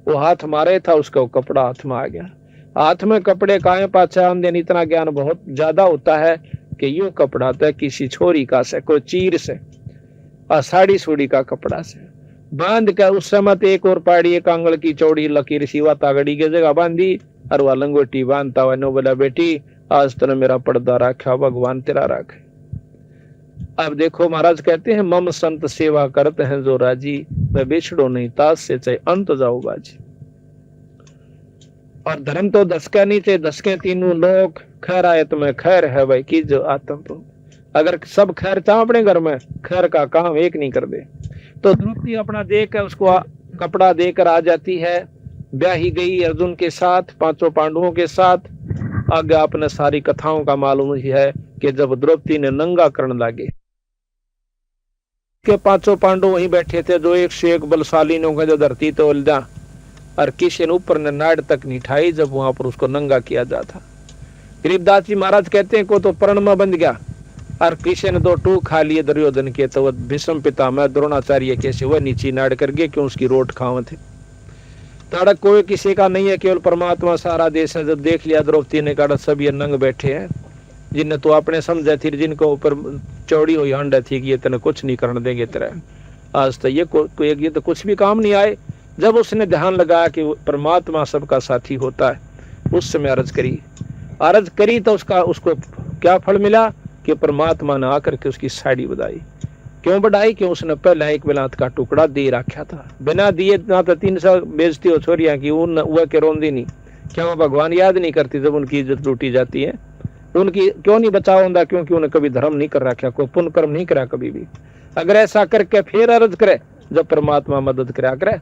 वो हाथ मारे था, उसका वो कपड़ा हाथ में आ गया। हाथ में कपड़े काए पाछा आमदेन, इतना ज्ञान बहुत ज्यादा होता है कि यूं कपड़ा तो किसी छोरी का से, कोई चीर से और साड़ी सूड़ी का कपड़ा से बांध कर उस समय एक और पाड़ी, एक आंगल की चौड़ी लकीर सिवा तागड़ी की जगह बांधी और वह लंगोटी बांधता हुआ नो बोला, बेटी आज तूने मेरा पर्दा रखा, भगवान तेरा रखे। अब देखो महाराज कहते हैं, मम संत सेवा करते हैं जो राजी, मैं बिछड़ो नहीं तास से चाहे अंत जाओ बाजी। और धर्म तो दसका नीचे दसके तीनों लोग, खैर आयत में खैर है भाई की जो आत्म। अगर सब खैर चाह अपने घर में, खैर का काम एक नहीं कर दे। तो द्रौपदी अपना देकर उसको कपड़ा देकर आ जाती है, ब्याही गई अर्जुन के साथ, 5 पांडवों के साथ। आगे आपने सारी कथाओं का मालूम ही है कि जब द्रौपदी ने नंगा करने लगे के 5 पांडव वहीं बैठे थे, जो एक से एक बलशाली ने जो धरती तो उलझा और किसी ने ऊपर ने नाड़ तक नहीं ठाई जब वहां पर उसको नंगा किया जाता। गरीबदास जी महाराज कहते हैं को तो प्रण में बंध गया और किसी ने 2 टूक खा लिए दुर्योधन के, तो वह भीष्म पितामह द्रोणाचार्य कैसे वह नीचे नाड़ कर गए, क्यों उसकी रोट खाव थे। ताड़क कोई किसी का नहीं है, केवल परमात्मा सारा देश है। जब देख लिया द्रौपदी ने कहा सब ये नंग बैठे हैं, जिन्हें तो आपने समझा थी, जिनको ऊपर चौड़ी हुई हंड थी कि ये तेने कुछ नहीं करने देंगे तेरा, आज तो ये तो कुछ भी काम नहीं आए। जब उसने ध्यान लगाया कि परमात्मा सबका साथी होता है, उस समय अर्ज करी तो उसको क्या फल मिला कि परमात्मा ने आकर के उसकी साड़ी बढ़ाई। क्यों बढ़ाई? कि उसने पहला एक बिलात का टुकड़ा दे रखा था, बिना दिए ना तो 300 बेचती हो छोरियां की वह के रोंदी नहीं। क्या वो भगवान याद नहीं करती जब उनकी इज्जत लूटी जाती है? उनकी क्यों नहीं बचाव होता? क्योंकि उन्हें कभी धर्म नहीं कर रखा, कोई पुण्य कर्म नहीं करा कभी भी। अगर ऐसा करके फिर अर्ज करे जब परमात्मा मदद करा करे।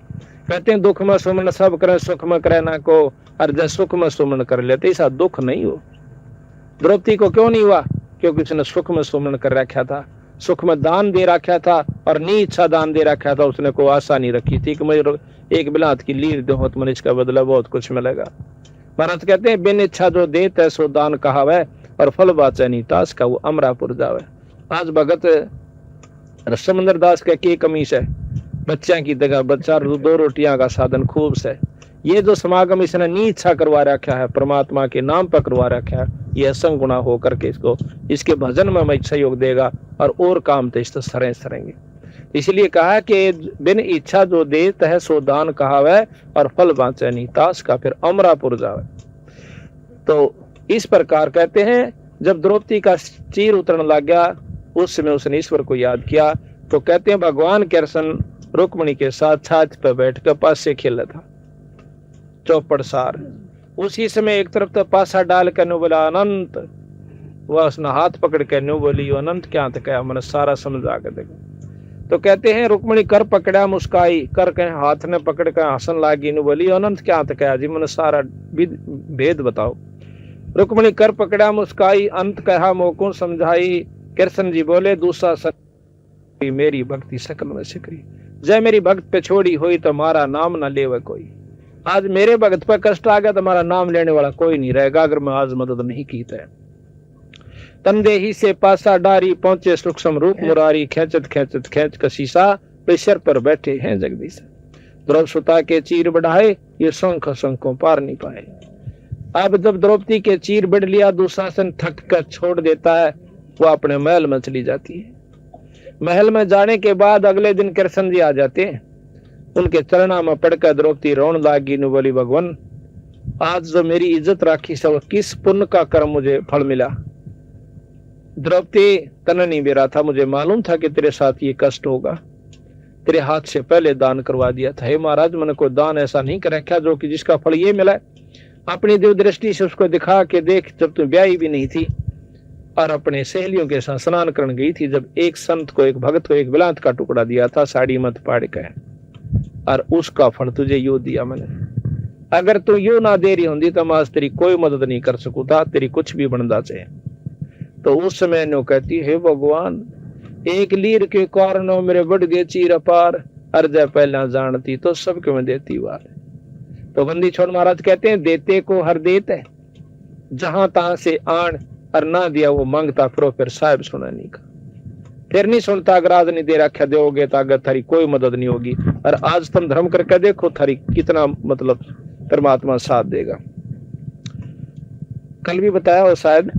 कहते हैं दुख में सुमन सब करे, सुख में करे ना को, और जब सुख में सुमन कर लेते ऐसा दुख नहीं हो। द्रौपदी को क्यों नहीं हुआ? क्योंकि उसने सुख में सुमन कर रखा था, सुख में दान दे रखा था और नी इच्छा दान दे रखा था। उसने कोई आशा नहीं रखी थी कि मुझे एक बिलात की लीर दो तो मनुष्य का बदला बहुत कुछ मिलेगा। महाराज कहते हैं बिन इच्छा जो देत है सो दान कहावे, और फल बाचे नहीं तास का वो अमरापुर जावे। आज भगत समंदर दास का की कमी से बच्चा की जगह बच्चा 2 रोटियां का साधन खूब से। ये जो समागम इसने नी इच्छा करवा रखा है, परमात्मा के नाम पर करवा रखा है, ये असंग गुना होकर के इसके भजन में मैं सहयोग देगा और काम तो इस सरेंगे। इसलिए कहा कि बिन इच्छा जो देत है सो दान कहावे, और फल बाँचे नहीं तास का फिर अमरापुर जावे। तो इस प्रकार कहते हैं जब द्रौपदी का चीर उतरने लग गया, उस समय उसने ईश्वर को याद किया। तो कहते हैं भगवान कृष्ण रुक्मिणी के साथ छाछ पर बैठ कर पास से खेला था चौपड़ सार। उसी समय एक तरफ तो पासा डाल कर नो बोला अनंत, वह उसने हाथ पकड़ कर नो बोली अनंत क्या था, क्या मैंने सारा समझा कर देखा। तो कहते हैं रुक्मिणी कर पकड़ा मुस्काई, कर कहे हाथ ने पकड़ कर हंसन लागी, नो बोली अनंत क्या था, क्या जी मैंने सारा भेद बताओ। रुक्मिणी कर पकड़ा मुस्काई, अंत कहा मोको समझाई। कृष्ण जी बोले दूसरा सक मेरी भक्ति सकल में सिकरी, जय मेरी भक्त पे छोड़ी हुई तो मारा नाम न लेवे कोई। आज मेरे भक्त पर कष्ट आ गया तो हमारा नाम लेने वाला कोई नहीं रहेगा अगर मैं आज मदद नहीं की। तनदेही से पासा डारी पहुंचे सूक्ष्म रूप मुरारी, खेचत खेचत खेच कसीसा पेशर पर बैठे हैं जगदीश। द्रौपदी के चीर बढ़ाए ये शंख शंखों पार नहीं पाए। अब जब द्रौपदी के चीर बढ़ लिया, दुशासन थक कर छोड़ देता है, वो अपने महल में चली जाती है। महल में जाने के बाद अगले दिन कृष्ण जी आ जाते हैं, उनके चरणों में पड़कर द्रौपदी रोने लगी, ने बोली भगवान आज जो मेरी इज्जत राखी सब किस पुण्य का कर्म मुझे फल मिला। द्रौपदी तने नहीं बेरा था, मुझे मालूम था कि तेरे साथ ये कष्ट होगा, तेरे हाथ से पहले दान करवा दिया था। हे महाराज मैंने कोई दान ऐसा नहीं कर रखा जो कि जिसका फल ये मिला। अपनी दिव्य दृष्टि से उसको दिखा के देख, जब तू ब्याही भी नहीं थी और अपने सहेलियों के साथ स्नान करने गई थी, जब एक संत को एक भगत को एक बिलात का टुकड़ा दिया था साड़ी मत पाड़ के, और उसका फल तुझे यो दिया मैंने। अगर तू यो ना दे रही होंगी तो मैं आज तेरी कोई मदद नहीं कर सकूं था, तेरी कुछ भी बनता चाहे। तो उस समय नो कहती है भगवान एक लीर के कारणों मेरे बढ़ गए चीर अपार, अर्ज पहला जानती तो सबके में देती वार। तो बंदी छोड़ महाराज कहते हैं देते को हर देत है, जहां तहां से आन और ना दिया वो मांगता फिर साहिब सुना नहीं का, फिर नहीं सुनता। अगर आज नहीं दे रखा दोगे तो अगर थारी कोई मदद नहीं होगी। और आज तुम धर्म करके देखो थारी कितना मतलब परमात्मा साथ देगा। कल भी बताया वो शायद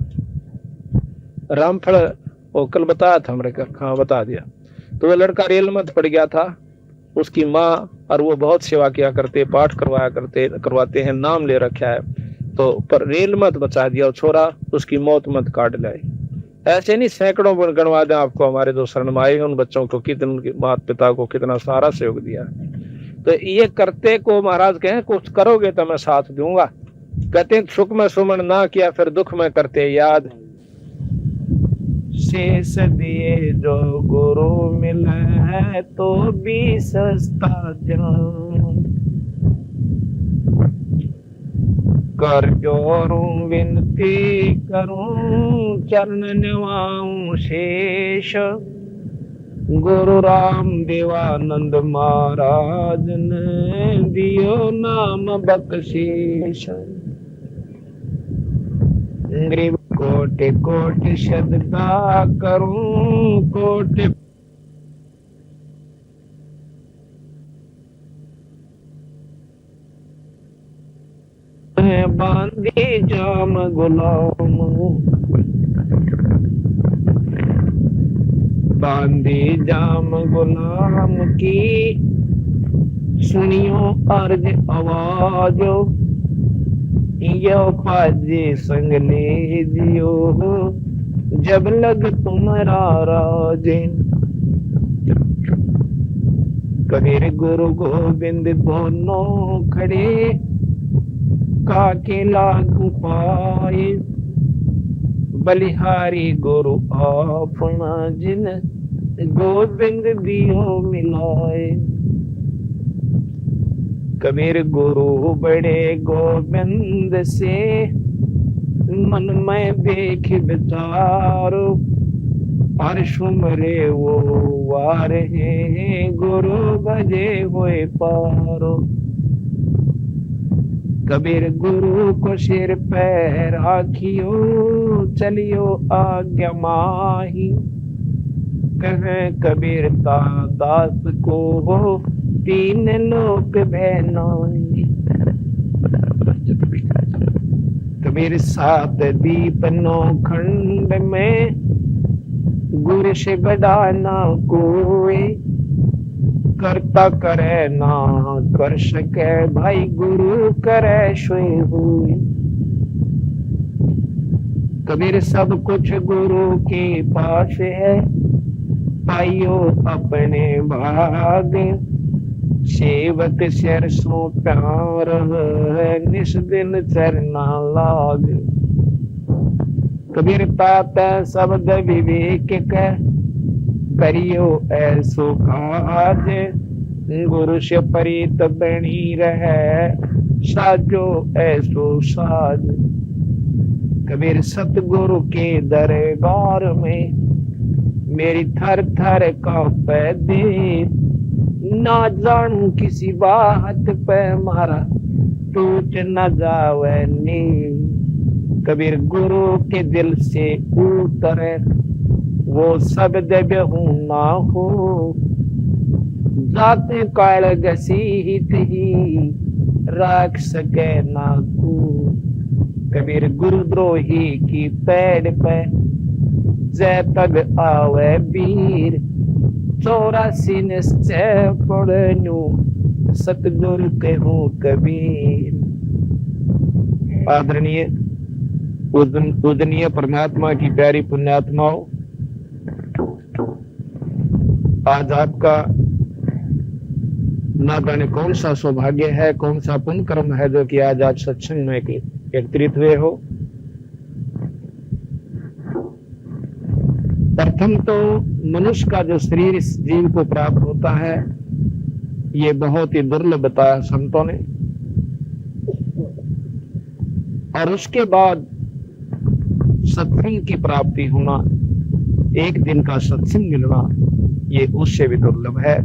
रामफल, वो कल बताया था हमरे का, हाँ बता दिया। तो वो लड़का रेल मत पड़ गया था, उसकी माँ और वो बहुत सेवा किया करते, पाठ करवाते हैं, नाम ले रखा है, तो पर रेल मत बचा दिया छोरा, उसकी मौत मत काट लाए। ऐसे नहीं सैकड़ों गणवा दें आपको हमारे जो शरण में आए उन बच्चों को कितने, उनके माता पिता को कितना सारा सहयोग दिया। तो ये करते को महाराज कहें कुछ करोगे तो मैं साथ दूंगा। कहते हैं सुख में सुमन ना किया फिर दुख में करते याद, शेष दिए जो गुरु मिला है तो भी सस्ता जान, कर जोरूं विनती करूं चरण निवाऊं शेष, गुरु राम देवानंद महाराज ने दियो नाम बख्शीश, गरीब कोटि कोटि सदका करूं कोटि बांधे जाम गुलाम, बांधे जाम गुलाम की सुनियो अर्ज आवाजो, यो पाजे संग ले जियो जब लग तुम्हारा राजिन, कबीर गुरु गोविंद दोनों खड़े काके लागू पाए, बलिहारी गुरु अपना जिन गोविंद दियो मिलाए, कबीर गुरु बड़े गोविंद से मन में देख विचारो, और सुमरे वो वार है गुरु भजे हुए पारो, कबीर गुरु को सिर पे राखियो चलियो आज्ञा माही, कहे कबीर का दास को तीन लोक बहनाई, कबीर सात दीप नौ खंड में गुरु से बड़ा ना कोई, करता करे ना कर सके भाई गुरु करे सोई हुई, कबीर सब कुछ गुरु के पास है पाइयो अपने भाग, सेवक सिर सो प्यार है निस दिन चरना लाग, कबीर तात शब्द विवेक के करियो ऐसो काज, गुरु से प्रीत बनी रहे साजो ऐसो साज, कबीर सतगुरु के दरबार में मेरी थर थर कांपे दे, ना जानू किसी बात पे मारा टूट न जावे नी, कबीर गुरु के दिल से उतरे वो सब देबहू ना हो, जाते काल घसीट ही राख सके ना को, कबीर गुरुद्रोही की पैड़ पे जय तग आवे वीर, 84 निश्चय पढ़नू सतगुरु कहूँ कबीर। आदरणीय पूजनीय परमात्मा की प्यारी पुण्यात्माओं, आज आपका ना जाने कौन सा सौभाग्य है, कौन सा पुण्य कर्म है जो कि आज आप सत्संग में एकत्रित हुए हो। प्रथम तो मनुष्य का जो शरीर इस जीव को प्राप्त होता है ये बहुत ही दुर्लभ बताया संतों ने, और उसके बाद सत्संग की प्राप्ति होना एक दिन का सत्संग मिलना ये उससे भी दुर्लभ है।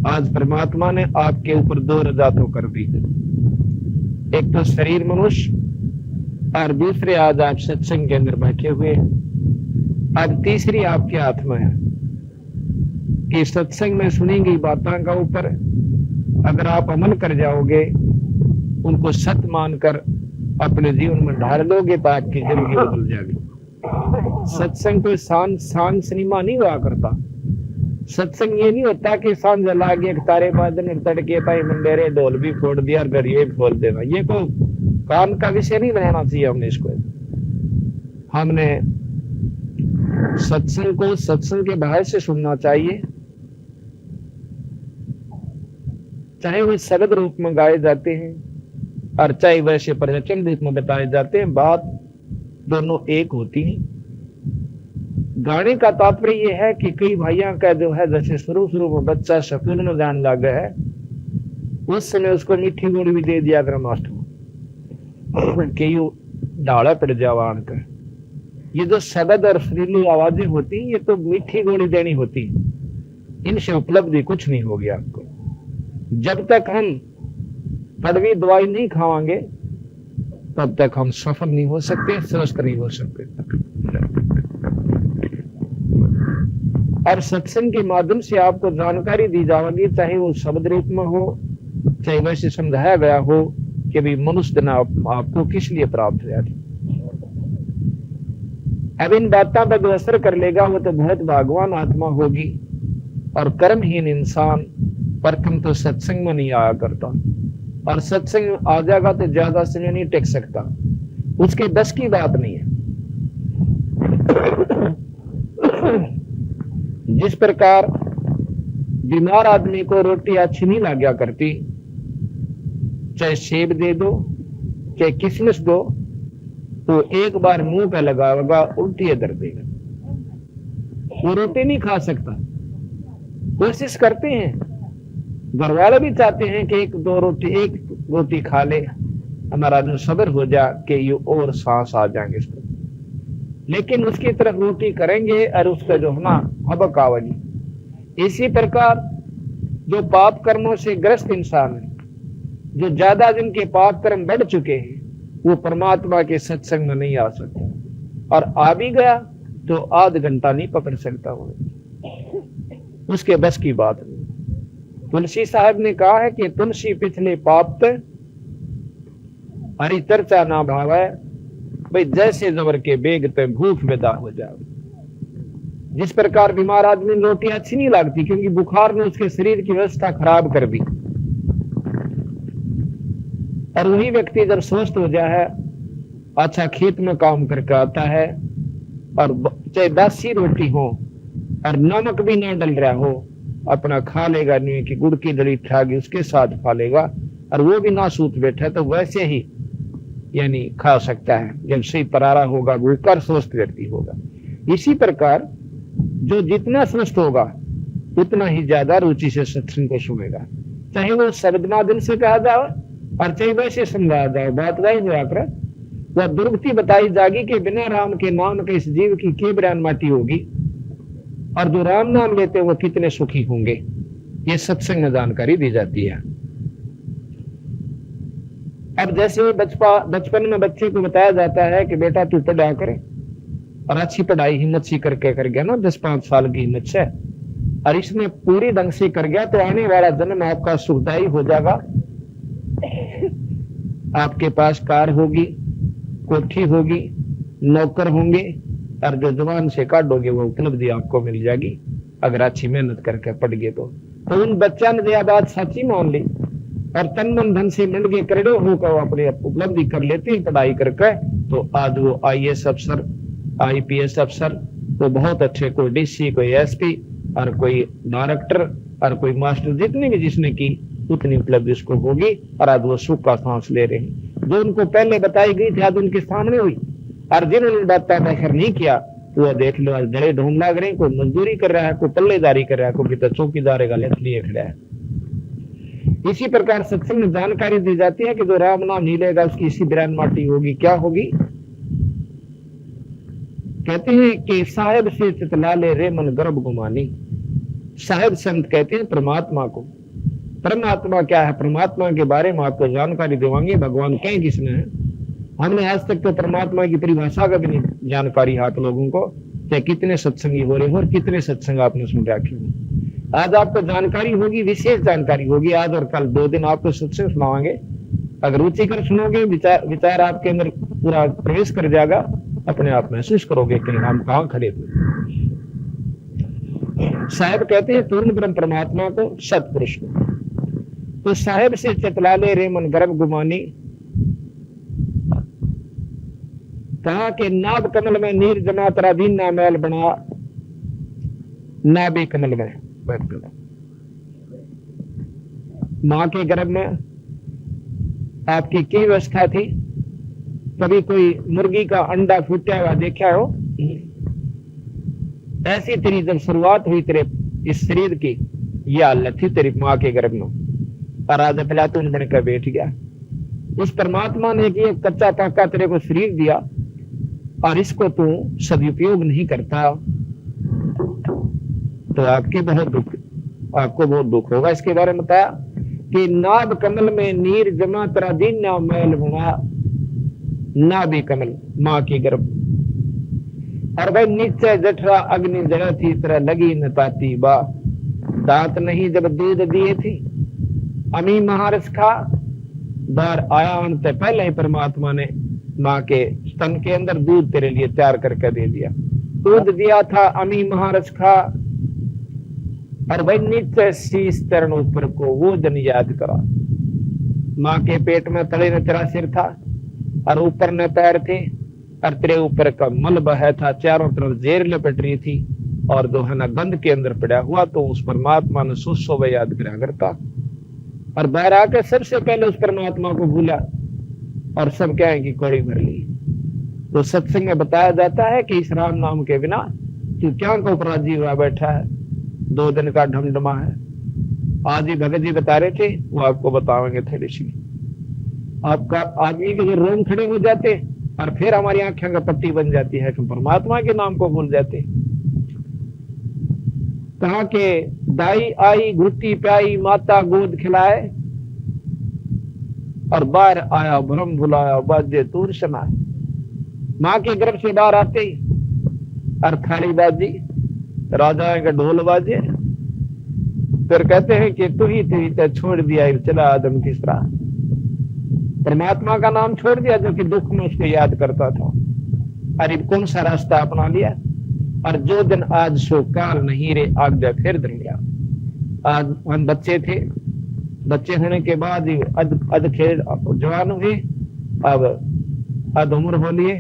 आज परमात्मा ने आपके ऊपर दो रजा तो कर दी, एक तो शरीर मनुष्य और दूसरे आज आप सत्संग के अंदर बैठे हुए हैं। अब तीसरी आपके हाथ में है कि सत्संग में सुनी गई बातों का ऊपर अगर आप अमल कर जाओगे, उनको सत्य मानकर अपने जीवन में ढाल लोगे तो आपकी जिंदगी बदल जाएगी। सत्संग कोई सांझ सिनेमा नहीं हुआ करता। सत्संग ये नहीं होता कि सांझ जला के तारे बादन तड़के पाई मंडेरे ढोल भी फोड़ दिया और घड़िए भी खोल देना, ये को काम का विषय नहीं बनाना चाहिए। हमने इसको हमने सत्संग को सत्संग के बाहर से सुनना चाहिए, चाहे वे शब्द रूप में गाए जाते हैं और चाहे वैसे प्रवचन रूप में बताए जाते हैं, बात दोनों एक होती है। गाने का तात्पर्य यह है कि कई भाइयों का जो है, जैसे शुरू में बच्चा स्कूल में जाने लगा है, उस समय उसको मीठी गोली भी दे दिया कर मास्टर कि यू डाला पड़ जावान कर। ये जो शब्द और सुरीली आवाजें होती हैं, ये तो मीठी गोली देनी होती है, इनसे उपलब्धि कुछ नहीं होगी आपको। जब तक हम कड़वी दवाई नहीं खावांगे तब तक हम सफल नहीं हो सकते, स्वस्थ नहीं हो सकते। और सत्संग के माध्यम से आपको जानकारी दी जाएगी, चाहे वो शब्द रूप में हो, चाहे वैसे समझाया गया हो कि भी मनुष्य दिन आपको किस लिए प्राप्त हुआ। अब इन बातों पर जो असर कर लेगा वो तो बहुत भागवान आत्मा होगी, और कर्महीन इंसान प्रथम तो सत्संग में नहीं आया करता, और सत्संग आ जाएगा तो ज्यादा समय नहीं टिक सकता, उसके बस की बात नहीं है। जिस प्रकार बीमार आदमी को रोटी अच्छी नहीं लगा करती, चाहे सेब दे दो चाहे किशमिश दो, तो एक बार मुंह पे लगाएगा उल्टी दर्द देगा, वो रोटी नहीं खा सकता। कोशिश करते हैं, घर वाले भी चाहते हैं कि एक रोटी खा ले, हमारा जो सब्र हो जा कि ये और सांस आ जाएंगे इसको, लेकिन उसकी तरफ रोटी करेंगे और उसका जो है ना हबक आवेगी। इसी प्रकार जो पाप कर्मों से ग्रस्त इंसान है, जो ज्यादा जिनके पाप कर्म बढ़ चुके हैं, वो परमात्मा के सत्संग में नहीं आ सकता, और आ भी गया तो आध घंटा नहीं पकड़ सकता, उसके बस की बात नहीं। तुलसी साहब ने कहा है कि तुलसी पिछले पाप हरी चर्चा ना भावे, भाई जैसे जबर के बेग पे भूख विदा हो जाए। जिस प्रकार बीमार आदमी रोटी अच्छी नहीं लगती क्योंकि बुखार ने उसके शरीर की व्यवस्था खराब कर दी, और वही व्यक्ति जब स्वस्थ हो जाए, अच्छा खेत में काम करके आता है, और चाहे बासी रोटी हो और नमक भी ना डल रहा हो, अपना खा लेगा, नहीं कि गुड़ की दली खागी उसके साथ खा लेगा, और वो भी ना सूत बैठा तो वैसे ही यानी खा सकता है, जब सही परारा होगा भूखकर स्वस्थ व्यक्ति होगा। इसी प्रकार जो जितना स्वस्थ होगा उतना ही ज्यादा रुचि से सत्संग को सुनेगा, चाहे वो शब्द माध्यम से कहा जाए और चाहे वैसे समझाया जाए। बात वही जो आकर वह दुर्गति बताई जाएगी कि बिना राम के नाम के इस जीव की के बयान माटी होगी, और जो राम नाम लेते वो कितने सुखी होंगे, ये सत्संग में जानकारी दी जाती है। अब जैसे बचपन में बच्चे को बताया जाता है कि बेटा तू पढ़ा करे, और अच्छी पढ़ाई हिम्मत सी करके कर गया ना, 10-5 साल की हिम्मत से, और इसमें पूरी ढंग से कर गया तो आने वाला जन्म आपका सुखदायी हो जाएगा। आपके पास कार होगी, कोठी होगी, नौकर होंगे, और जो जवान से काटोगे वो उपलब्धि आपको मिल जाएगी अगर अच्छी मेहनत करके पढ़ गए तो उन बच्चा ने यह बात सच्ची मान ली और तन मन धन से मिल के करोड़ों होकर अपने उपलब्धि कर लेते हैं पढ़ाई करके, तो आज वो IAS अफसर, IPS अफसर, तो बहुत अच्छे, कोई DC, कोई SP, और कोई डायरेक्टर, और कोई मास्टर, जितने भी जिसने की उतनी उपलब्धि उसको होगी, और आज वो सुख का सांस ले रहे हैं। जो उनको पहले बताई गई थी आज उनके सामने हुई, और जिन्होंने बात बेखर नहीं किया वो देख लो आज जड़े ढूंढ लाग रहे हैं, कोई मजदूरी कर रहा है, कोई पल्लेदारी कर रहा है, कोई तो चौकीदार का लेख लिए खड़ा है। इसी प्रकार सत्संग में जानकारी दी जाती है कि जो राम नाम नहीं लेगा उसकी इसी बिरान माटी होगी, क्या होगी, कहते हैं कि साहेब से चितला ले रे मन गर्भ गुमानी। साहेब संत कहते हैं परमात्मा को। परमात्मा क्या है? परमात्मा के बारे में आपको जानकारी देवांगे। भगवान कहें किसने है? हमने आज तक तो परमात्मा की परिभाषा का भी नहीं जानकारी है आप लोगों को, चाहे कितने सत्संगी हो रहे हो और कितने सत्संग आपने सुन रखे हो। आज आपको जानकारी होगी, विशेष जानकारी होगी। आज और कल 2 दिन आपको सत्संग सुनावांगे। अगर रुचि कर सुनोगे, विचार आपके अंदर पूरा प्रवेश कर जाएगा, अपने आप महसूस करोगे कि हम कहाँ खड़े थे। साहेब कहते हैं पूर्ण ब्रह्म परमात्मा को, सतपुरुष को। तो साहेब से चतला ले रे मन गर्भ गुमानी, कहा कि नाभ कमल में नीर जमा तरा दीन ना मैल बना। नाभि कमल में बैठ कर मां के गर्भ में आपकी क्या व्यवस्था थी? कभी कोई मुर्गी का अंडा फूटा हुआ देखा हो? ऐसी तेरी जब शुरुआत हुई तेरे इस शरीर की, यह हालत थी तेरी मां के गर्भ में। और आज पहला तू बनकर बैठ गया। उस परमात्मा ने कि एक कच्चा पक्का तेरे को शरीर दिया और इसको तू सदुपयोग नहीं करता, तो आपको बहुत दुख होगा। इसके बारे में बताया कि नाभ कमल में नीर जमा तरा दीन ना मैल बना। नाभि कमल मां की गर्भ, और भाई नीचे जठरा अग्नि जला थी तरह लगी न पाती बा। दांत नहीं जब दूध दिए थी, अमी महारस खा। बाहर आया अंत पहले ही परमात्मा ने मां के स्तन के अंदर दूध तेरे लिए तैयार करके दे दिया। दूध दिया था, अमी महारस खा। और भाई नीचे शीश तरण ऊपर को वो दिन याद करा। मां के पेट में तले न तेरा सिर था और ऊपर न पैर थे, और तेरे ऊपर का मल बहा था, चारों तरफ जेर लपट रही थी और दोहना गंध के अंदर पड़ा हुआ। तो उस परमात्मा ने सुसो व याद करा करता, और बाहर आकर सबसे पहले उस परमात्मा को भूला और सब क्या है कि कौड़ी भर ली। तो सत्संग में बताया जाता है कि इस राम नाम के बिना तू क्या को अपराधी हुआ बैठा है, 2 दिन का ढमढमा है। आज ही भगत जी बता रहे थे, वो आपको बताएंगे थोड़ी सी। आपका आदमी के जो रोम खड़े हो जाते और फिर हमारी आंखें का पट्टी बन जाती है कि परमात्मा के नाम को भूल जाते। कहा के दाई आई घुट्टी प्याई माता गोद खिलाए, और बाहर आया भ्रम भुलाया बाजे दूर सुनाए। मां के गर्भ से बाहर आते ही और खाली बाजी राजा का ढोल बाजे, फिर कहते हैं कि तू ही थी छोड़ दिया चला आदम की तरह। परमात्मा का नाम छोड़ दिया जो कि दुख में उसको याद करता था। अरे कौन सा रास्ता अपना लिया, और जो दिन आज सो काल नहीं रे आज्ञा फिर दिन गया। आज हम बच्चे थे, बच्चे होने के बाद अध खेल जवान हुए, अब अध उम्र हो लिए,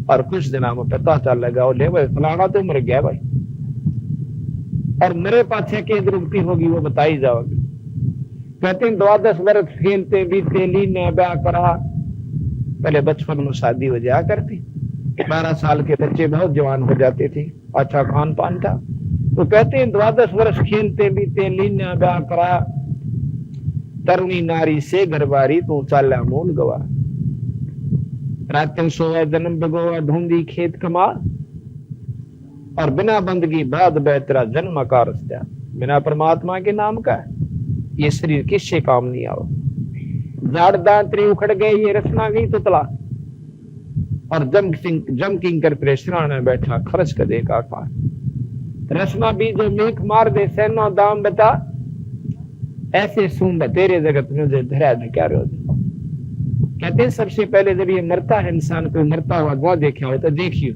और कुछ दिनों में पता चल लगा ले भाई फलाना तो मर गया भाई, और मेरे पाछे के दुर्गति होगी वो बताई जाओगी। कहते हैं 12 वर्ष खेलते बीते लीने ब्याह करा। पहले बचपन में शादी हो जाया करती, 12 साल के बच्चे बहुत जवान हो जाते थे, अच्छा खान पान था। तो कहते हैं 12 वर्ष खेलते बीते लीने ब्याह करा। तरुणी नारी से घरबारी तू चाला मूल गवा। रातन सोया जन्म बगोआ ढूंढी खेत कमा, और बिना बंदगी बाद बेहतरा जन्म का रस्ता। बिना परमात्मा के नाम का ये शरीर किससे काम नहीं आओ। जाड़ दांतरे उखड़ गए, ये रचना गई तो तला, और जम किंकर प्रेशराने बैठा खर्च कर दे का रसना भी जो मेख मार दे सैनो दाम बता। ऐसे सुन तेरे जगत में जो धरा क्या रोज। कहते हैं सबसे पहले जब ये मरता है इंसान, कोई मरता हुआ गौ देखा हो तो देखिए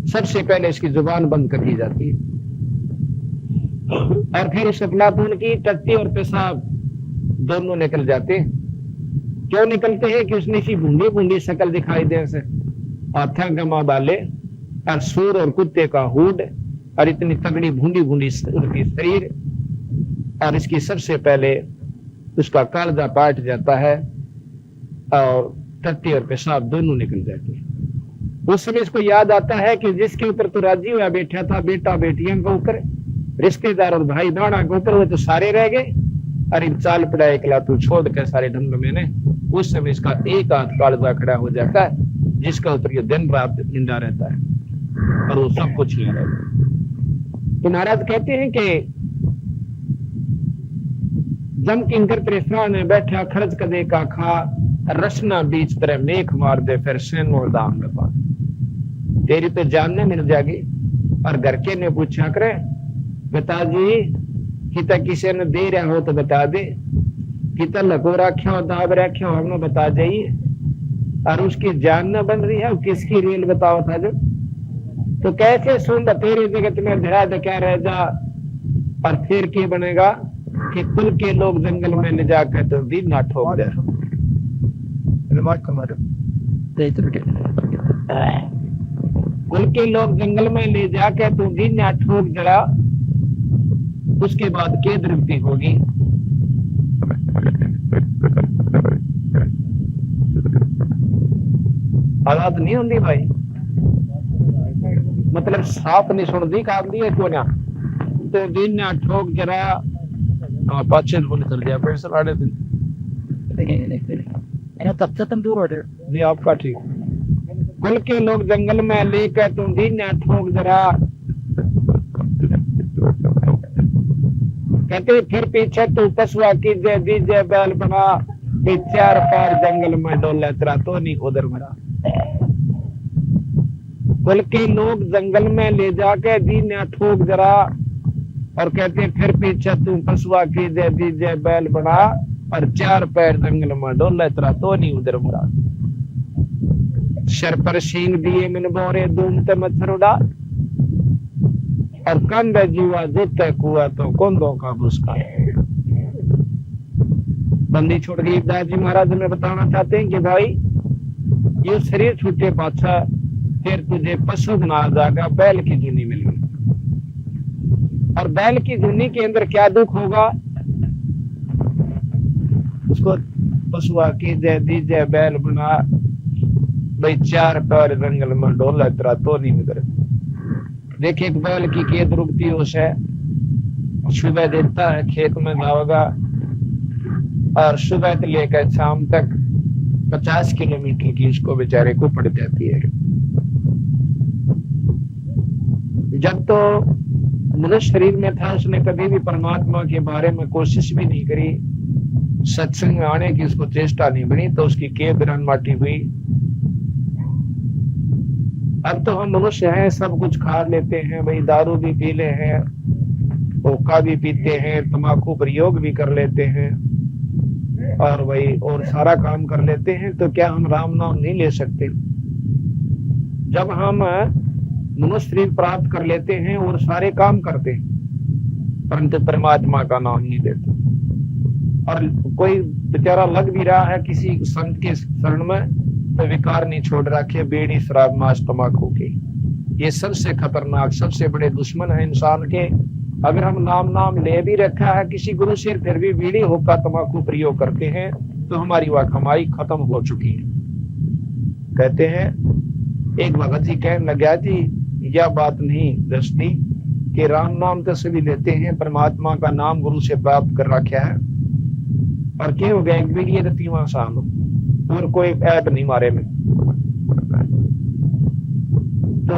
सबसे पहले इसकी जुबान बंद कर दी जाती है, और फिर इस अपनापन की टट्टी और पेशाब दोनों निकल जाते हैं। क्यों निकलते हैं कि उसने सी बूंदी बूंदी शक्ल दिखाई दे से, और थंगमा बाले और सूर और कुत्ते का हुड, और इतनी तगड़ी बूंदी बूंदी उसकी शरीर, और इसकी सबसे पहले उसका कालजा पाट जाता है और टट्टी और पेशाब दोनों निकल जाते हैं। उस समय इसको याद आता है कि जिसके ऊपर तो राजी हुआ बैठा था, बेटा बेटियों के ऊपर, रिश्तेदार और भाई बहना के ऊपर, वो तो सारे रह गए। अरे चाल पड़ा एकला तू छोड़ के सारे ढंग मैंने। उस समय इसका एक हाथ कालजा खड़ा हो जाता है, जिसका ऊपर ये दिन रात निंदा रहता है। और वो सब कुछ ही रहे। तो महाराज कहते हैं कि जम किंकर त्रिश्रा ने बैठा खर्च कदे का खा, रसना बीच तरह मेख मार दे फिर सेन और दाम में पा। तेरी तो जानने मिल जाएगी। और घर के ने पूछा करे बता जी किता किसी ने दे रहा हो तो बता दे, किता लको रखा हो दाब रखा हो हमने बता जाइए। और उसकी जान न बन रही है किसकी रेल बताओ था जो। तो कैसे सुन तेरे जगत में धरा दे क्या रह जा। और फिर क्या बनेगा कि कुल के लोग जंगल में ले जाकर तो दिन ना ठोक दे। कुल के लोग जंगल में ले जाके तो दिन ना ठोक जरा, उसके बाद क्या दृष्टि होगी। हालात नहीं होंगी भाई, मतलब साफ नहीं सुनती कागदी है क्यों ना। तो दिन ना ठोक जरा पाचे बोले कर दिया पैसा लाड़े दिन तब से तुम दूर हो रहे नहीं आपका ठीक। कुल के लोग जंगल में लेकर तुम दिन ना ठोक जरा, कहते फिर पीछे तू पशुआ की जय दीजे बैल बना, चार पार जंगल में डोले तेरा तो नहीं उधर मरा। कुल के लोग जंगल में ले जाके दी ना ठोक जरा, और कहते फिर पीछे तू पशुआ की जय दीजे बैल बना, और चार पैर जंगल में डोले तेरा तो नहीं उधर मरा। सर पर सींग दिए मन बोरे दूमते मच्छर उड़ा, और कंध जीवा जूते कुआ तो कोंदों का बुसका। बंदी छोड़ गई। दास जी महाराज हमें बताना चाहते हैं कि भाई ये शरीर छूटे पाछा फिर तुझे पशु बना जाएगा, बैल की जूनी मिल गई। और बैल की जूनी के अंदर क्या दुख होगा, उसको पशुआ की जय दीजे बैल बना, भाई चार पैर जंगल में डोला तेरा तो नहीं मिल। देखिए एक बैल की खेत रुकती होश है, सुबह देता है खेत में जाओगा, और सुबह से लेकर शाम तक 50 किलोमीटर की इसको बेचारे को पड़ जाती है। जब तो मनुष्य शरीर में था उसने कभी भी परमात्मा के बारे में कोशिश भी नहीं करी, सत्संग में आने की उसको चेष्टा नहीं बनी, तो उसकी के बिरन माटी हुई। अब तो हम मनुष्य हैं, सब कुछ खा लेते हैं भाई, दारू भी पी ले हैं, हुक्का भी पीते हैं, तंबाकू प्रयोग भी कर लेते हैं, और भाई और सारा काम कर लेते हैं। तो क्या हम राम नाम नहीं ले सकते? जब हम मनुष्य शरीर प्राप्त कर लेते हैं और सारे काम करते हैं, परंतु परमात्मा का नाम नहीं लेते। और कोई बेचारा लग भी रहा है किसी संत के शरण में, तो विकार नहीं छोड़ रखे, बीड़ी शराब मांस तंबाकू के। ये सबसे खतरनाक सबसे बड़े दुश्मन है इंसान के। अगर हम नाम ले भी रखा है किसी गुरु से, फिर भी बीड़ी हुक्का तंबाकू प्रयोग करते हैं, तो हमारी वह कमाई खत्म हो चुकी है। कहते हैं एक भगत जी कहने लगा जी यह बात नहीं दसती कि राम नाम तो सभी लेते हैं, परमात्मा का नाम गुरु से प्राप्त कर रखा है, और क्या हो गया बीड़ी है तो 3 साल और कोई ऐप नहीं मारे में। तो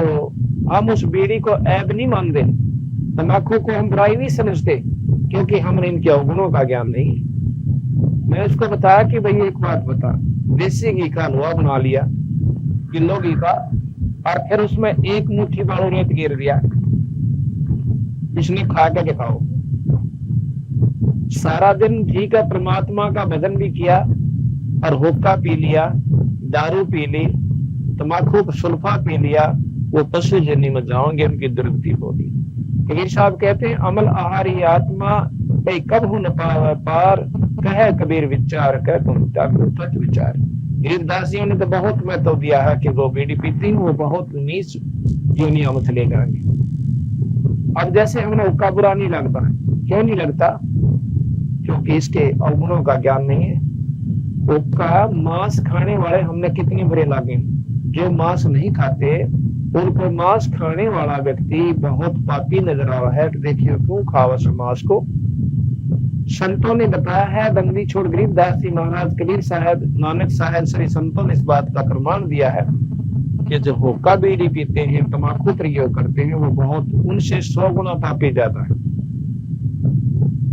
हम उस बीड़ी को ऐप नहीं मानते, तंबाकू को हम बुराई नहीं समझते, क्योंकि हमने इनके अवगुणों का ज्ञान नहीं। मैं उसको बताया कि भाई एक बात बता, देसी घी का हलवा बना लिया किलो घी का, और फिर उसमें एक मुट्ठी बालू रेत गिर दिया, इसने खा के दिखाओ। सारा दिन घी का परमात्मा का भजन भी किया, और हुक्का पी लिया, दारू पी ली, तंबाकू सुल्फा पी लिया, वो पशु जन्नी में जाओगे उनकी दुर्गति होगी। कबीर साहब कहते हैं अमल आहारी आत्मा कई कब न पावे पार, कहे कबीर विचार कह तुम सच विचार। गिरदासियों ने तो बहुत महत्व दिया है कि वो बीड़ी पीती वो बहुत नीच योनिया में चले जाएंगे। अब जैसे हमने हुक्का बुरा नहीं लगता, क्यों नहीं लगता? क्योंकि इसके अवगुणों का ज्ञान नहीं है। हुक्का मांस खाने वाले हमने कितने बुरे लागे, जो मांस नहीं खाते उनको मांस खाने वाला व्यक्ति बहुत पापी नजर आ रहा है। देखिए क्यों खावा मांस को। संतों ने बताया है, बंदी छोड़ गरीबदास जी महाराज, कबीर साहब, नानक साहब, सभी संतों ने इस बात का प्रमाण दिया है ये जो हुक्का बीड़ी पीते हैं, तम्बाकू प्रयोग करते हैं, वो बहुत उनसे 100 गुना पापी ज्यादा है।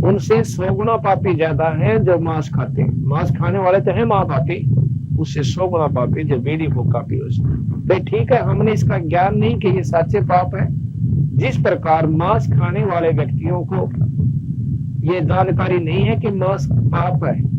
उनसे 100 गुना पापी ज्यादा है जो मांस खाते हैं। मांस खाने वाले तो है मां पापी, उससे 100 गुना पापी जो बीड़ी हुक्का पियो। तो ठीक है, हमने इसका ज्ञान नहीं कि ये सच्चे पाप है। जिस प्रकार मांस खाने वाले व्यक्तियों को ये जानकारी नहीं है कि मांस पाप है,